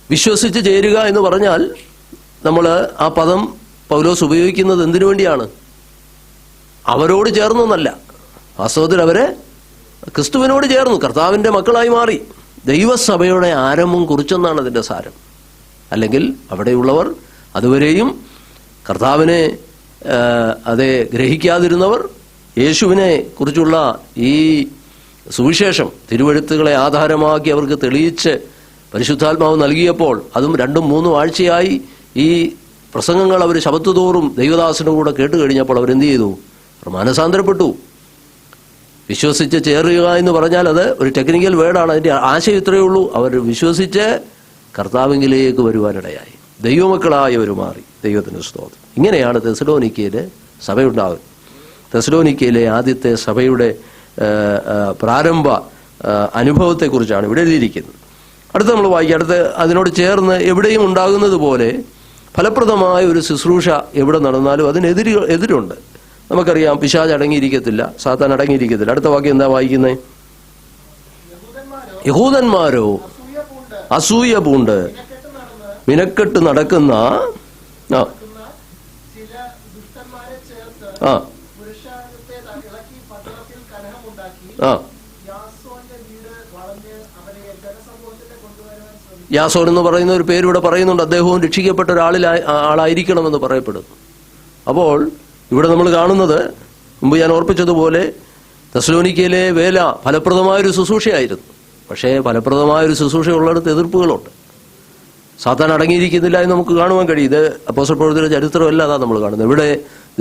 വിശ്വസിച്ച് ചേരുക എന്ന് പറഞ്ഞാൽ നമ്മൾ ആ പദം പൗലോസ് ഉപയോഗിക്കുന്നത് എന്തിനു വേണ്ടിയാണ്? അവരോട് ചേർന്നൊന്നല്ല, വാസ്തവത്തിൽ അവരെ ക്രിസ്തുവിനോട് ചേർന്നു, കർത്താവിന്റെ മക്കളായി മാറി. ദൈവസഭയുടെ ആരംഭം കുറിച്ചെന്നാണ് അതിന്റെ സാരം. അല്ലെങ്കിൽ അവിടെയുള്ളവർ അതുവരെയും കർത്താവിനെ അതെ ഗ്രഹിക്കാതിരുന്നവർ യേശുവിനെ കുറിച്ചുള്ള ഈ സുവിശേഷം തിരുവെഴുത്തുകളെ ആധാരമാക്കി അവർക്ക് തെളിയിച്ച് പരിശുദ്ധാത്മാവ് നൽകിയപ്പോൾ, അതും 2-3 ആഴ്ചയായി ഈ പ്രസംഗങ്ങൾ അവർ ശബത്തുതോറും ദൈവദാസനും കൂടെ കേട്ട് കഴിഞ്ഞപ്പോൾ അവരെന്ത് ചെയ്തു? അവർ മാനസാന്തരപ്പെട്ടു. വിശ്വസിച്ച് ചേരുക എന്ന് പറഞ്ഞാൽ അത് ഒരു ടെക്നിക്കൽ വേർഡാണ്. അതിന്റെ ആശയം ഇത്രയേ ഉള്ളൂ. അവർ വിശ്വസിച്ച് കർത്താവിലേക്ക് വരുവാനിടയായി, ദൈവമക്കളായവർ മാറി. ദൈവത്തിന് സ്തോത്രം. ഇങ്ങനെയാണ് തെസ്സലോനിക്കയിലെ സഭയുണ്ടാകുന്നത്. തെസ്സലോനിക്കയിലെ ആദ്യത്തെ സഭയുടെ പ്രാരംഭ അനുഭവത്തെക്കുറിച്ചാണ് ഇവിടെ എഴുതിയിരിക്കുന്നത്. അടുത്ത് നമ്മൾ വായിക്കുക. അടുത്ത് അതിനോട് ചേർന്ന് എവിടെയും ഉണ്ടാകുന്നത് പോലെ ഫലപ്രദമായ ഒരു ശുശ്രൂഷ എവിടെ നടന്നാലും എതിരുണ്ട്. നമുക്കറിയാം, പിശാച് അടങ്ങിയിരിക്കത്തില്ല, സാത്താൻ അടങ്ങിയിരിക്കത്തില്ല. അടുത്ത വാക്യം എന്താ വായിക്കുന്നത്? യഹൂദന്മാരോ അസൂയ പൂണ്ട് മിനക്കെട്ട് നടക്കുന്ന യാസോൻ എന്ന് പറയുന്ന ഒരു പേര് ഇവിടെ പറയുന്നുണ്ട്. അദ്ദേഹവും രക്ഷിക്കപ്പെട്ട ആളായിരിക്കണമെന്ന് പറയപ്പെടുന്നു. അപ്പോൾ ഇവിടെ നമ്മൾ കാണുന്നത്, മുമ്പ് ഞാൻ ഓർപ്പിച്ചതുപോലെ, തെസ്സലോനിക്കയിലെ വേല ഫലപ്രദമായൊരു ശുശ്രൂഷയായിരുന്നു. പക്ഷേ ഫലപ്രദമായൊരു ശുശ്രൂഷ ഉള്ളിടത്ത് എതിർപ്പുകളുണ്ട്. സാത്താൻ അടങ്ങിയിരിക്കുന്നില്ല എന്ന് നമുക്ക് കാണുവാൻ കഴിയും. ഇത് അപ്പോസ്തല പ്രവൃത്തിയുടെ ചരിത്രമല്ല അതാ നമ്മൾ കാണുന്നത്. ഇവിടെ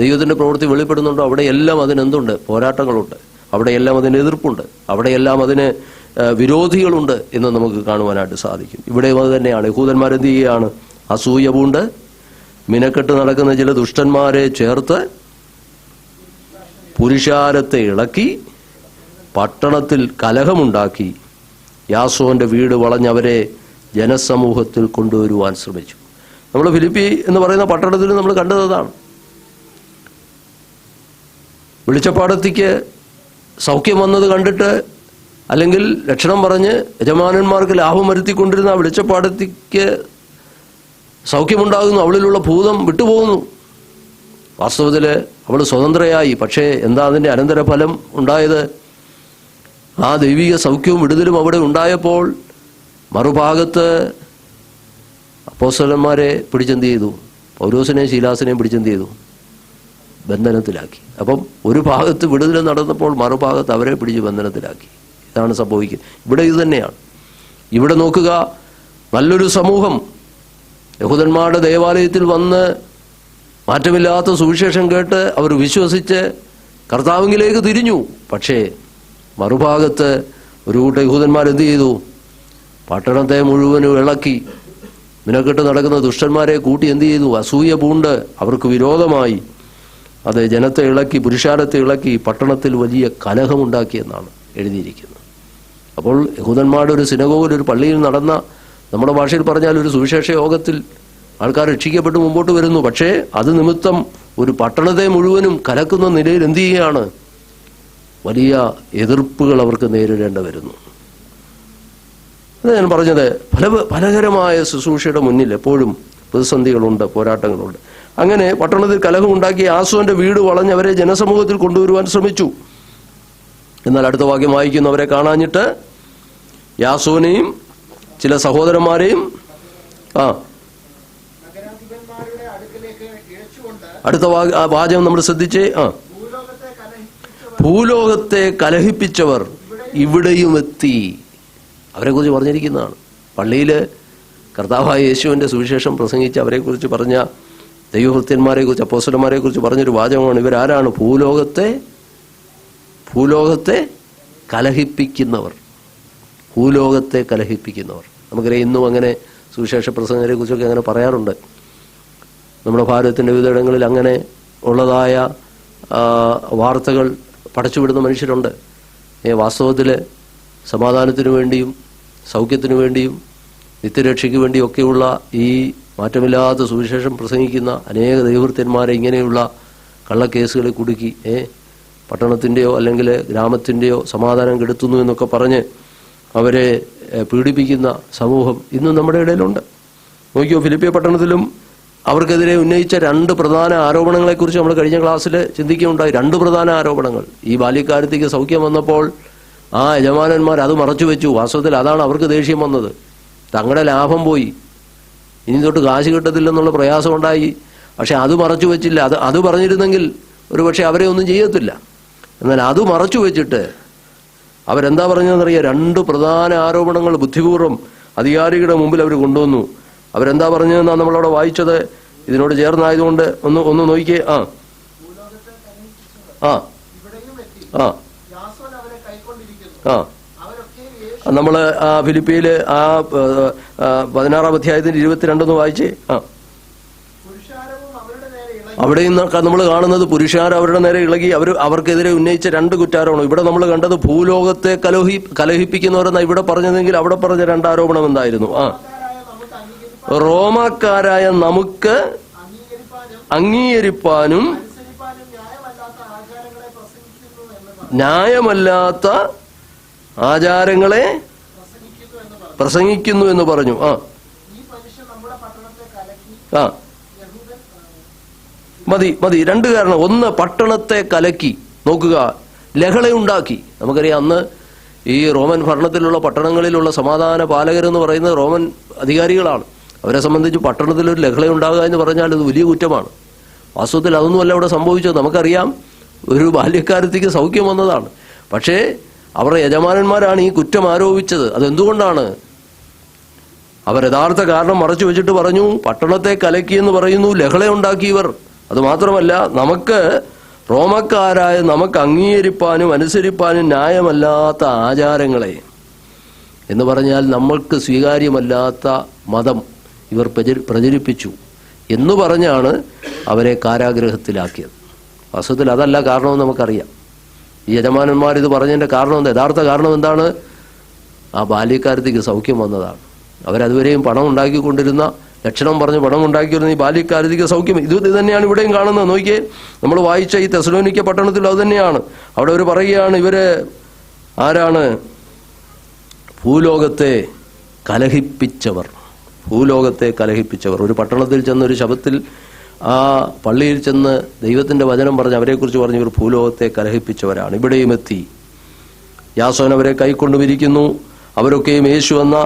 ദൈവത്തിന്റെ പ്രവൃത്തി വെളിപ്പെടുന്നുണ്ടോ അവിടെയെല്ലാം അതിനെന്തുണ്ട്? പോരാട്ടങ്ങളുണ്ട്. അവിടെയെല്ലാം അതിന് എതിർപ്പുണ്ട്. അവിടെയെല്ലാം അതിന് വിരോധികളുണ്ട് എന്ന് നമുക്ക് കാണുവാനായിട്ട് സാധിക്കും. ഇവിടെ അത് തന്നെയാണ്. യഹൂദന്മാരെന്ത് ചെയ്യുകയാണ്? അസൂയ പൂണ്ട് മിനക്കെട്ട് നടക്കുന്ന ചില ദുഷ്ടന്മാരെ ചേർത്ത് പുരുഷാരത്തെ ഇളക്കി പട്ടണത്തിൽ കലഹമുണ്ടാക്കി യാസോന്റെ വീട് വളഞ്ഞവരെ ജനസമൂഹത്തിൽ കൊണ്ടുവരുവാൻ ശ്രമിച്ചു. നമ്മൾ ഫിലിപ്പി എന്ന് പറയുന്ന പട്ടണത്തിൽ നമ്മൾ കണ്ടതാണ്. വെളിച്ചപ്പാടത്തേക്ക് സൗഖ്യം വന്നത് കണ്ടിട്ട്, അല്ലെങ്കിൽ ലക്ഷണം പറഞ്ഞ് യജമാനന്മാർക്ക് ലാഭം വരുത്തിക്കൊണ്ടിരുന്ന ആ വെളിച്ചപ്പാടത്തേക്ക് സൗഖ്യമുണ്ടാകുന്നു, അവളിലുള്ള ഭൂതം വിട്ടുപോകുന്നു. വാസ്തവത്തിൽ അവൾ സ്വതന്ത്രയായി. പക്ഷേ എന്താ അതിൻ്റെ അനന്തരഫലം ഉണ്ടായത്? ആ ദൈവിക സൗഖ്യവും വിടുതലും അവിടെ ഉണ്ടായപ്പോൾ മറുഭാഗത്ത് അപ്പോസ്തലന്മാരെ പിടിച്ചെന്ത് ചെയ്തു? പൗലോസിനെയും ശീലാസിനെയും പിടിച്ചെന്ത് ചെയ്തു? ബന്ധനത്തിലാക്കി. അപ്പം ഒരു ഭാഗത്ത് വിടുതൽ നടന്നപ്പോൾ മറുഭാഗത്ത് അവരെ പിടിച്ച് ബന്ധനത്തിലാക്കി. ഇതാണ് സംഭവിക്കുന്നത്. ഇവിടെ ഇത് തന്നെയാണ്. ഇവിടെ നോക്കുക, നല്ലൊരു സമൂഹം യഹൂദന്മാരുടെ ദേവാലയത്തിൽ വന്ന് മാറ്റമില്ലാത്ത സുവിശേഷം കേട്ട് അവർ വിശ്വസിച്ച് കർത്താവിലേക്ക് തിരിഞ്ഞു. പക്ഷേ മറുഭാഗത്ത് ഒരു കൂട്ടം യഹൂദന്മാരെന്ത് ചെയ്തു? പട്ടണത്തെ മുഴുവനും ഇളക്കി മിനക്കെട്ട് നടക്കുന്ന ദുഷ്ടന്മാരെ കൂട്ടി എന്ത് ചെയ്തു? അസൂയ പൂണ്ട് അവർക്ക് വിരോധമായി അത് ജനത്തെ ഇളക്കി, പുരുഷാരത്തെ ഇളക്കി പട്ടണത്തിൽ വലിയ കലഹമുണ്ടാക്കിയെന്നാണ് എഴുതിയിരിക്കുന്നത്. അപ്പോൾ യഹൂദന്മാരുടെ ഒരു സിനഗോഗിൽ, ഒരു പള്ളിയിൽ നടന്ന, നമ്മുടെ ഭാഷയിൽ പറഞ്ഞാൽ ഒരു സുവിശേഷ യോഗത്തിൽ ആൾക്കാർ രക്ഷിക്കപ്പെട്ട് മുമ്പോട്ട് വരുന്നു. പക്ഷേ അത് നിമിത്തം ഒരു പട്ടണത്തെ മുഴുവനും കലക്കുന്ന നിലയിൽ എന്ത് ചെയ്യുകയാണ്? വലിയ എതിർപ്പുകൾ അവർക്ക് നേരിടേണ്ടി വരുന്നു. അത് ഞാൻ പറഞ്ഞത്, ഫലകരമായ ശുശ്രൂഷയുടെ മുന്നിൽ എപ്പോഴും പ്രതിസന്ധികളുണ്ട്, പോരാട്ടങ്ങളുണ്ട്. അങ്ങനെ പട്ടണത്തിൽ കലഹമുണ്ടാക്കി യാസോന്റെ വീട് വളഞ്ഞ് അവരെ ജനസമൂഹത്തിൽ കൊണ്ടുവരുവാൻ ശ്രമിച്ചു. എന്നാൽ അടുത്ത വാക്യം വായിക്കുന്നവരെ കാണാഞ്ഞിട്ട് യാസോനെയും ചില സഹോദരന്മാരെയും അടുത്ത വാചകം നമ്മൾ ശ്രദ്ധിച്ചേ. ഭൂലോകത്തെ കലഹിപ്പിച്ചവർ ഇവിടെയും എത്തി. അവരെ കുറിച്ച് പറഞ്ഞിരിക്കുന്നതാണ്. പള്ളിയിൽ കർത്താവായ യേശുവിന്റെ സുവിശേഷം പ്രസംഗിച്ച് അവരെക്കുറിച്ച് പറഞ്ഞ ദൈവഭക്തന്മാരെ കുറിച്ച്, അപ്പോസ്തലന്മാരെ കുറിച്ച് പറഞ്ഞൊരു വാചകമാണ്, ഇവരാരാണ്? ഭൂലോകത്തെ കലഹിപ്പിക്കുന്നവർ. ഭൂലോകത്തെ കലഹിപ്പിക്കുന്നവർ. നമുക്കറിയാം, ഇന്നും അങ്ങനെ സുവിശേഷ പ്രസംഗരെ കുറിച്ചൊക്കെ അങ്ങനെ പറയാറുണ്ട്. നമ്മുടെ ഭാരതത്തിൻ്റെ വിവിധയിടങ്ങളിൽ അങ്ങനെ ഉള്ളതായ വാർത്തകൾ പടച്ചുവിടുന്ന മനുഷ്യരുണ്ട്. വാസ്തവത്തിൽ സമാധാനത്തിനു വേണ്ടിയും സൗഖ്യത്തിനു വേണ്ടിയും നിത്യരക്ഷയ്ക്ക് വേണ്ടിയൊക്കെയുള്ള ഈ മാറ്റമില്ലാത്ത സുവിശേഷം പ്രസംഗിക്കുന്ന അനേക ദൈവഭക്തന്മാരെ ഇങ്ങനെയുള്ള കള്ളക്കേസുകളിൽ കുടുക്കി പട്ടണത്തിൻ്റെയോ അല്ലെങ്കിൽ ഗ്രാമത്തിൻ്റെയോ സമാധാനം കെടുത്തുന്നു എന്നൊക്കെ പറഞ്ഞ് അവരെ പീഡിപ്പിക്കുന്ന സമൂഹം ഇന്നും നമ്മുടെ ഇടയിലുണ്ട്. നോക്കിയോ, ഫിലിപ്പിയ പട്ടണത്തിലും അവർക്കെതിരെ ഉന്നയിച്ച 2 പ്രധാന ആരോപണങ്ങളെക്കുറിച്ച് നമ്മൾ കഴിഞ്ഞ ക്ലാസ്സിൽ ചിന്തിക്കുകയുണ്ടായി. 2 പ്രധാന ആരോപണങ്ങൾ. ഈ ബാല്യക്കാരത്തേക്ക് സൗഖ്യം വന്നപ്പോൾ ആ യജമാനന്മാർ അത് മറച്ചു വെച്ചു. വാസ്തവത്തിൽ അതാണ് അവർക്ക് ദേഷ്യം വന്നത്. തങ്ങളുടെ ലാഭം പോയി, ഇനി തൊട്ട് കാശ് കിട്ടത്തില്ലെന്നുള്ള പ്രയാസം ഉണ്ടായി. പക്ഷെ അത് മറച്ചു വെച്ചില്ല. അത് പറഞ്ഞിരുന്നെങ്കിൽ ഒരുപക്ഷെ അവരെ ഒന്നും ചെയ്യത്തില്ല. എന്നാൽ അത് മറച്ചു വെച്ചിട്ട് അവരെന്താ പറഞ്ഞതെന്നറിയാം? 2 പ്രധാന ആരോപണങ്ങൾ ബുദ്ധിപൂർവ്വം അധികാരികളുടെ മുമ്പിൽ അവർ കൊണ്ടുവന്നു. അവരെന്താ പറഞ്ഞതെന്നാണ് നമ്മളവിടെ വായിച്ചത്. ഇതിനോട് ചേർന്നായതുകൊണ്ട് ഒന്ന് നോക്കിയേ. നമ്മള് ഫിലിപ്പിയില് 16-ാം അധ്യായത്തിന്റെ 22 വായിച്ചേ. അവിടെ നിന്ന് നമ്മൾ കാണുന്നത് പുരുഷാരം അവരുടെ നേരെ ഇളകി അവർക്കെതിരെ ഉന്നയിച്ച 2 കുറ്റാരോപണം. ഇവിടെ നമ്മൾ കണ്ടത് ഭൂലോകത്തെ കലഹിപ്പിക്കുന്നവരെന്നാ ഇവിടെ പറഞ്ഞതെങ്കിൽ അവിടെ പറഞ്ഞ 2 ആരോപണം എന്തായിരുന്നു? റോമാക്കാരായ നമുക്ക് അംഗീകരിപ്പാനും ന്യായമല്ലാത്ത ആചാരങ്ങളെ പ്രസംഗിക്കുന്നു എന്ന് പറഞ്ഞു. മതി 2 കാരണം. ഒന്ന്, പട്ടണത്തെ കലക്കി. നോക്കുക, ലഹളയുണ്ടാക്കി. നമുക്കറിയാം, അന്ന് ഈ റോമൻ ഭരണത്തിലുള്ള പട്ടണങ്ങളിലുള്ള സമാധാന പാലകരെന്ന് പറയുന്നത് റോമൻ അധികാരികളാണ്. അവരെ സംബന്ധിച്ച് പട്ടണത്തിലൊരു ലഹളയുണ്ടാകുക എന്ന് പറഞ്ഞാൽ അത് വലിയ കുറ്റമാണ്. വാസ്തവത്തിൽ അതൊന്നുമല്ല ഇവിടെ സംഭവിച്ചത്. നമുക്കറിയാം, ഒരു ബാല്യക്കാരത്തേക്ക് സൗഖ്യം വന്നതാണ്. പക്ഷേ അവരുടെ യജമാനന്മാരാണ് ഈ കുറ്റം ആരോപിച്ചത്. അതെന്തുകൊണ്ടാണ്? അവർ യഥാർത്ഥ കാരണം മറച്ചു വെച്ചിട്ട് പറഞ്ഞു, പട്ടണത്തെ കലക്കിയെന്ന് പറയുന്നു, ലഹളയുണ്ടാക്കിയവർ. അത് മാത്രമല്ല, നമുക്ക് റോമക്കാരായ നമുക്ക് അംഗീകരിപ്പാനും അനുസരിപ്പാനും ന്യായമല്ലാത്ത ആചാരങ്ങളെ എന്ന് പറഞ്ഞാൽ നമ്മൾക്ക് സ്വീകാര്യമല്ലാത്ത മതം ഇവർ പ്രചരിപ്പിച്ചു എന്ന് പറഞ്ഞാണ് അവരെ കാരാഗൃഹത്തിലാക്കിയത്. വാസ്തവത്തിൽ അതല്ല കാരണമെന്ന് നമുക്കറിയാം. ഈ യജമാനന്മാർ ഇത് പറഞ്ഞതിൻ്റെ കാരണം എന്താ? യഥാർത്ഥ കാരണം എന്താണ്? ആ ബാല്യക്കാരത്തേക്ക് സൗഖ്യം വന്നതാണ്. അവരതുവരെയും പണം ഉണ്ടാക്കിക്കൊണ്ടിരുന്ന, ലക്ഷണം പറഞ്ഞ് പണം ഉണ്ടാക്കിയിരുന്ന ഈ ബാല്യക്കാരത്തേക്ക് സൗഖ്യം ഇത് തന്നെയാണ് ഇവിടെയും കാണുന്നത്. നോക്കിയേ, നമ്മൾ വായിച്ച ഈ തെസലോനിക്ക പട്ടണത്തിൽ അത് തന്നെയാണ്. അവിടെ അവർ പറയുകയാണ്, ഇവര് ആരാണ്? ഭൂലോകത്തെ കലഹിപ്പിച്ചവർ. ഭൂലോകത്തെ കലഹിപ്പിച്ചവർ. ഒരു പട്ടണത്തിൽ ചെന്ന്, ഒരു ശബത്തിൽ ആ പള്ളിയിൽ ചെന്ന് ദൈവത്തിന്റെ വചനം പറഞ്ഞ് അവരെക്കുറിച്ച് പറഞ്ഞ് ഇവർ ഭൂലോകത്തെ കലഹിപ്പിച്ചവരാണ്. ഇവിടെയും എത്തി. യാസോൻ അവരെ കൈക്കൊണ്ടുമിരിക്കുന്നു. അവരൊക്കെയും യേശു എന്ന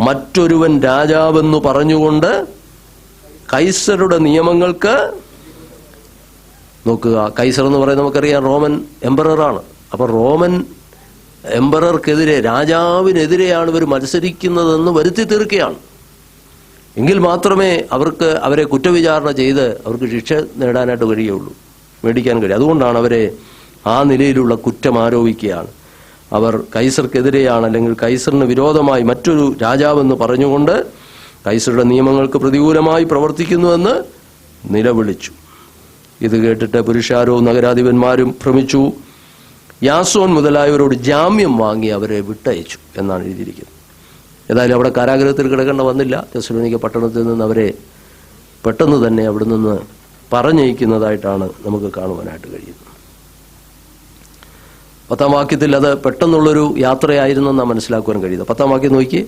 മറ്റൊരുവൻ രാജാവെന്ന് പറഞ്ഞുകൊണ്ട് കൈസറുടെ നിയമങ്ങൾക്ക്, നോക്കുക, കൈസർ എന്ന് പറയുന്നത് നമുക്കറിയാം റോമൻ എംപററാണ്. അപ്പൊ റോമൻ എംപറർക്കെതിരെ, രാജാവിനെതിരെയാണ് ഇവർ മത്സരിക്കുന്നതെന്ന് വരുത്തി തീർക്കുകയാണ്. എങ്കിൽ മാത്രമേ അവരെ കുറ്റവിചാരണ ചെയ്ത് അവർക്ക് ശിക്ഷ നേടാനായിട്ട് മേടിക്കാൻ കഴിയും. അതുകൊണ്ടാണ് അവരെ ആ നിലയിലുള്ള കുറ്റം ആരോപിക്കുകയാണ്. അവർ കൈസർക്കെതിരെയാണ്, അല്ലെങ്കിൽ കൈസറിന് വിരോധമായി മറ്റൊരു രാജാവെന്ന് പറഞ്ഞുകൊണ്ട് കൈസറുടെ നിയമങ്ങൾക്ക് പ്രതികൂലമായി പ്രവർത്തിക്കുന്നുവെന്ന് നിലവിളിച്ചു. ഇത് കേട്ടിട്ട് പുരുഷാരവും നഗരാധിപന്മാരും ഭ്രമിച്ചു. യാസോൻ മുതലായവരോട് ജാമ്യം വാങ്ങി അവരെ വിട്ടയച്ചു എന്നാണ് എഴുതിയിരിക്കുന്നത്. ഏതായാലും അവിടെ കാരാഗ്രഹത്തിൽ കിടക്കേണ്ട വന്നില്ല. തെസ്സലോനിക്ക പട്ടണത്തിൽ നിന്ന് അവരെ പെട്ടെന്ന് തന്നെ അവിടെ നിന്ന് പറഞ്ഞയക്കുന്നതായിട്ടാണ് നമുക്ക് കാണുവാനായിട്ട് കഴിയുന്നത്. 10-ാം വാക്യത്തിൽ അത് പെട്ടെന്നുള്ളൊരു യാത്രയായിരുന്നെന്നാണ് മനസ്സിലാക്കുവാൻ കഴിയുന്നത്. 10-ാം വാക്യം നോക്കി.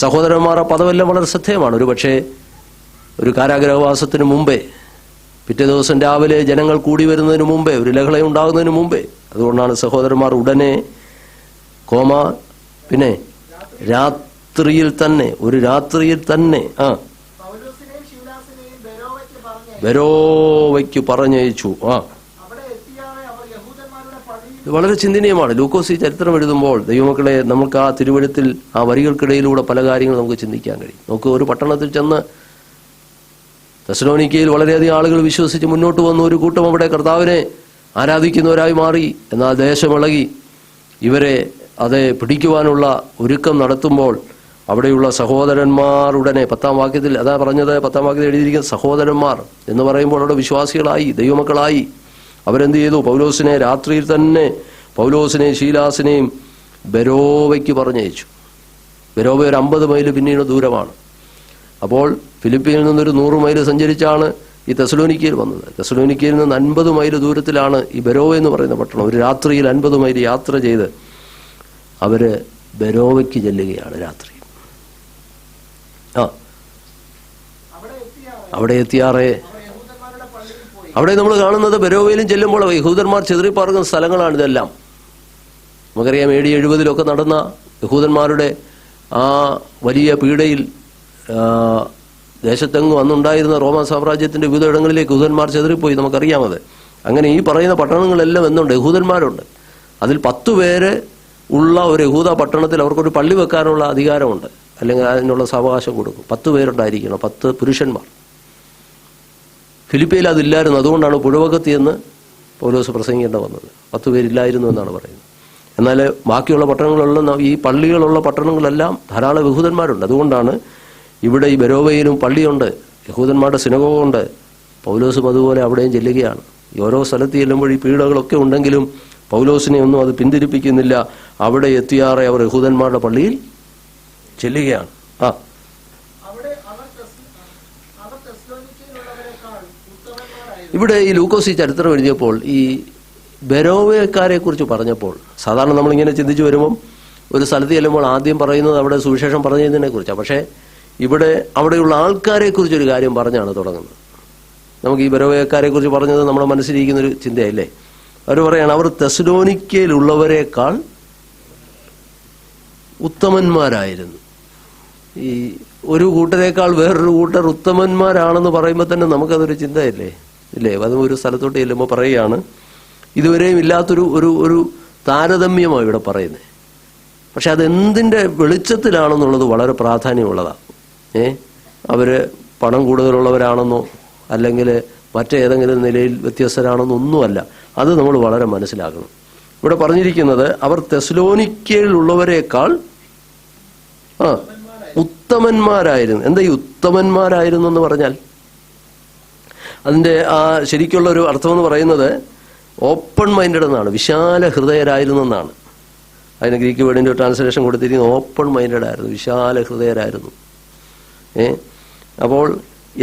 സഹോദരന്മാർ ആ പദമെല്ലാം വളരെ ശ്രദ്ധേയമാണ്. ഒരു പക്ഷേ ഒരു കാരാഗ്രഹവാസത്തിന് മുമ്പേ, പിറ്റേ ദിവസം രാവിലെ ജനങ്ങൾ കൂടി വരുന്നതിന് മുമ്പേ, ഒരു ലഹളയുണ്ടാകുന്നതിന് മുമ്പേ, അതുകൊണ്ടാണ് സഹോദരന്മാർ ഉടനെ പിന്നെ രാത്രിയിൽ തന്നെ, ഒരു രാത്രിയിൽ തന്നെ ബെരോവയ്ക്ക് പറഞ്ഞയച്ചു. ഇത് വളരെ ചിന്തനീയമാണ്. ലൂക്കോസ് ഈ ചരിത്രം എഴുതുമ്പോൾ ദൈവമക്കളെ, നമുക്ക് ആ തിരുവഴുത്തിൽ ആ വരികൾക്കിടയിലൂടെ പല കാര്യങ്ങൾ നമുക്ക് ചിന്തിക്കാൻ കഴിയും. നമുക്ക് ഒരു പട്ടണത്തിൽ ചെന്ന്, തെസ്സലോനിക്കയിൽ വളരെയധികം ആളുകൾ വിശ്വസിച്ച് മുന്നോട്ട് വന്നു. ഒരു കൂട്ടം അവിടെ കർത്താവിനെ ആരാധിക്കുന്നവരായി മാറി. എന്നാൽ ദേശമിളകി ഇവരെ അത് പിടിക്കുവാനുള്ള ഒരുക്കം നടത്തുമ്പോൾ അവിടെയുള്ള സഹോദരന്മാർ ഉടനെ 10-ാം വാക്യത്തിൽ അതാ പറഞ്ഞത്, 10-ാം വാക്യത്തിൽ എഴുതിയിരിക്കുന്ന സഹോദരന്മാർ എന്ന് പറയുമ്പോൾ അവിടെ വിശ്വാസികളായി, ദൈവമക്കളായി. അവരെന്ത് ചെയ്തു? പൗലോസിനെ രാത്രിയിൽ തന്നെ, പൗലോസിനെയും ശീലാസിനെയും ബെരോവയ്ക്ക് പറഞ്ഞയച്ചു. ബെരോവ ഒരു 50 മൈൽ പിന്നീട് ദൂരമാണ്. അപ്പോൾ ഫിലിപ്പിയിൽ നിന്നൊരു 100 മൈൽ സഞ്ചരിച്ചാണ് ഈ തെസ്സലോനിക്കയിൽ വന്നത്. തെസ്സലോനിക്കയിൽ നിന്ന് 50 മൈൽ ദൂരത്തിലാണ് ഈ ബെരോവ എന്ന് പറയുന്ന പട്ടണം. ഒരു രാത്രിയിൽ 50 മൈൽ യാത്ര ചെയ്ത് അവര് ബെരോവയ്ക്ക് ചെല്ലുകയാണ്. രാത്രി അവിടെ എത്തിയാറേ അവിടെ നമ്മൾ കാണുന്നത് ബെരോവയിലും ചെല്ലുമ്പോൾ യഹൂദന്മാർ ചെതറിപ്പാർക്കുന്ന സ്ഥലങ്ങളാണ് ഇതെല്ലാം. നമുക്കറിയാം AD 70 നടന്ന യഹൂദന്മാരുടെ ആ വലിയ പീഡയിൽ ദേശത്തെങ്ങും അന്നുണ്ടായിരുന്ന റോമാ സാമ്രാജ്യത്തിന്റെ വിവിധ ഇടങ്ങളിലേക്ക് യഹൂദന്മാർ ചെതറിപ്പോയി. നമുക്കറിയാമത്. അങ്ങനെ ഈ പറയുന്ന പട്ടണങ്ങളെല്ലാം എന്തുണ്ട്? യഹൂദന്മാരുണ്ട്. അതിൽ 10 പേര് ഉള്ള ഒരു യഹൂദ പട്ടണത്തിൽ അവർക്കൊരു പള്ളി വെക്കാനുള്ള അധികാരമുണ്ട്, അല്ലെങ്കിൽ അതിനുള്ള സാവകാശം കൊടുക്കും. 10 പേരുണ്ടായിരിക്കണം, 10 പുരുഷന്മാർ. ഫിലിപ്പിയിൽ അതില്ലായിരുന്നു. അതുകൊണ്ടാണ് പുഴവക്കത്ത് എന്ന് പൗലോസ് പ്രസംഗിക്കേണ്ട വന്നത്. 10 പേരില്ലായിരുന്നു എന്നാണ് പറയുന്നത്. എന്നാൽ ബാക്കിയുള്ള പട്ടണങ്ങളിലുള്ള ഈ പള്ളികളുള്ള പട്ടണങ്ങളെല്ലാം ധാരാളം യഹൂദന്മാരുണ്ട്. അതുകൊണ്ടാണ് ഇവിടെ ഈ ബെരോവയിലും പള്ളിയുണ്ട്, യഹൂദന്മാരുടെ സിനഗോഗുണ്ട്. പൗലോസും അതുപോലെ അവിടെയും ചെല്ലുകയാണ്. ഈ ഓരോ സ്ഥലത്ത് ചെല്ലുമ്പോൾ ഈ പീഡകളൊക്കെ ഉണ്ടെങ്കിലും പൗലോസിനെ ഒന്നും അത് പിന്തിരിപ്പിക്കുന്നില്ല. അവിടെ എത്തിയാറെ അവർ യഹൂദന്മാരുടെ പള്ളിയിൽ ചെല്ലുകയാണ്. ഇവിടെ ഈ ലൂക്കോസ് ഈ ചരിത്രം എഴുതിയപ്പോൾ ഈ ബെരോവക്കാരെ കുറിച്ച് പറഞ്ഞപ്പോൾ, സാധാരണ നമ്മളിങ്ങനെ ചിന്തിച്ചു വരുമ്പം ഒരു സ്ഥലത്ത് ചെല്ലുമ്പോൾ ആദ്യം പറയുന്നത് അവിടെ സുവിശേഷം പറഞ്ഞതിനെ കുറിച്ചാണ്. പക്ഷേ ഇവിടെ അവിടെയുള്ള ആൾക്കാരെ കുറിച്ചൊരു കാര്യം പറഞ്ഞാണ് തുടങ്ങുന്നത്. നമുക്ക് ഈ ബെരോവക്കാരെ കുറിച്ച് പറഞ്ഞത് നമ്മുടെ മനസ്സിലിരിക്കുന്നൊരു ചിന്തയല്ലേ. അവർ പറയാണ്, അവർ തെസ്സലോനിക്കയിലുള്ളവരെക്കാൾ ഉത്തമന്മാരായിരുന്നു. ഈ ഒരു കൂട്ടരേക്കാൾ വേറൊരു കൂട്ടർ ഉത്തമന്മാരാണെന്ന് പറയുമ്പോൾ തന്നെ നമുക്കതൊരു ചിന്തയല്ലേ, ഇല്ലേ? അതും ഒരു സ്ഥലത്തോട്ട് ചെല്ലുമ്പോൾ പറയുകയാണ്, ഇതുവരെയും ഇല്ലാത്തൊരു ഒരു ഒരു താരതമ്യമാണ് ഇവിടെ പറയുന്നത്. പക്ഷെ അതെന്തിൻ്റെ വെളിച്ചത്തിലാണെന്നുള്ളത് വളരെ പ്രാധാന്യമുള്ളതാണ്. അവര് പണം കൂടുതലുള്ളവരാണെന്നോ അല്ലെങ്കിൽ മറ്റേതെങ്കിലും നിലയിൽ വ്യത്യസ്തരാണെന്നോ ഒന്നുമല്ല. അത് നമ്മൾ വളരെ മനസ്സിലാക്കണം. ഇവിടെ പറഞ്ഞിരിക്കുന്നത് അവർ തെസ്സലോനിക്കയിലുള്ളവരെക്കാൾ ഉത്തമന്മാരായിരുന്നു. എന്താ ഈ ഉത്തമന്മാരായിരുന്നു എന്ന് പറഞ്ഞാൽ? അതിൻ്റെ ആ ശരിക്കുള്ള ഒരു അർത്ഥം എന്ന് പറയുന്നത് ഓപ്പൺ മൈൻഡഡ് എന്നാണ്, വിശാല ഹൃദയരായിരുന്നു എന്നാണ്. അതിന് ഗ്രീക്ക് വേർഡിൻ്റെ ട്രാൻസ്ലേഷൻ കൊടുത്തിരിക്കുന്നത് ഓപ്പൺ മൈൻഡഡ് ആയിരുന്നു, വിശാല ഹൃദയരായിരുന്നു. അപ്പോൾ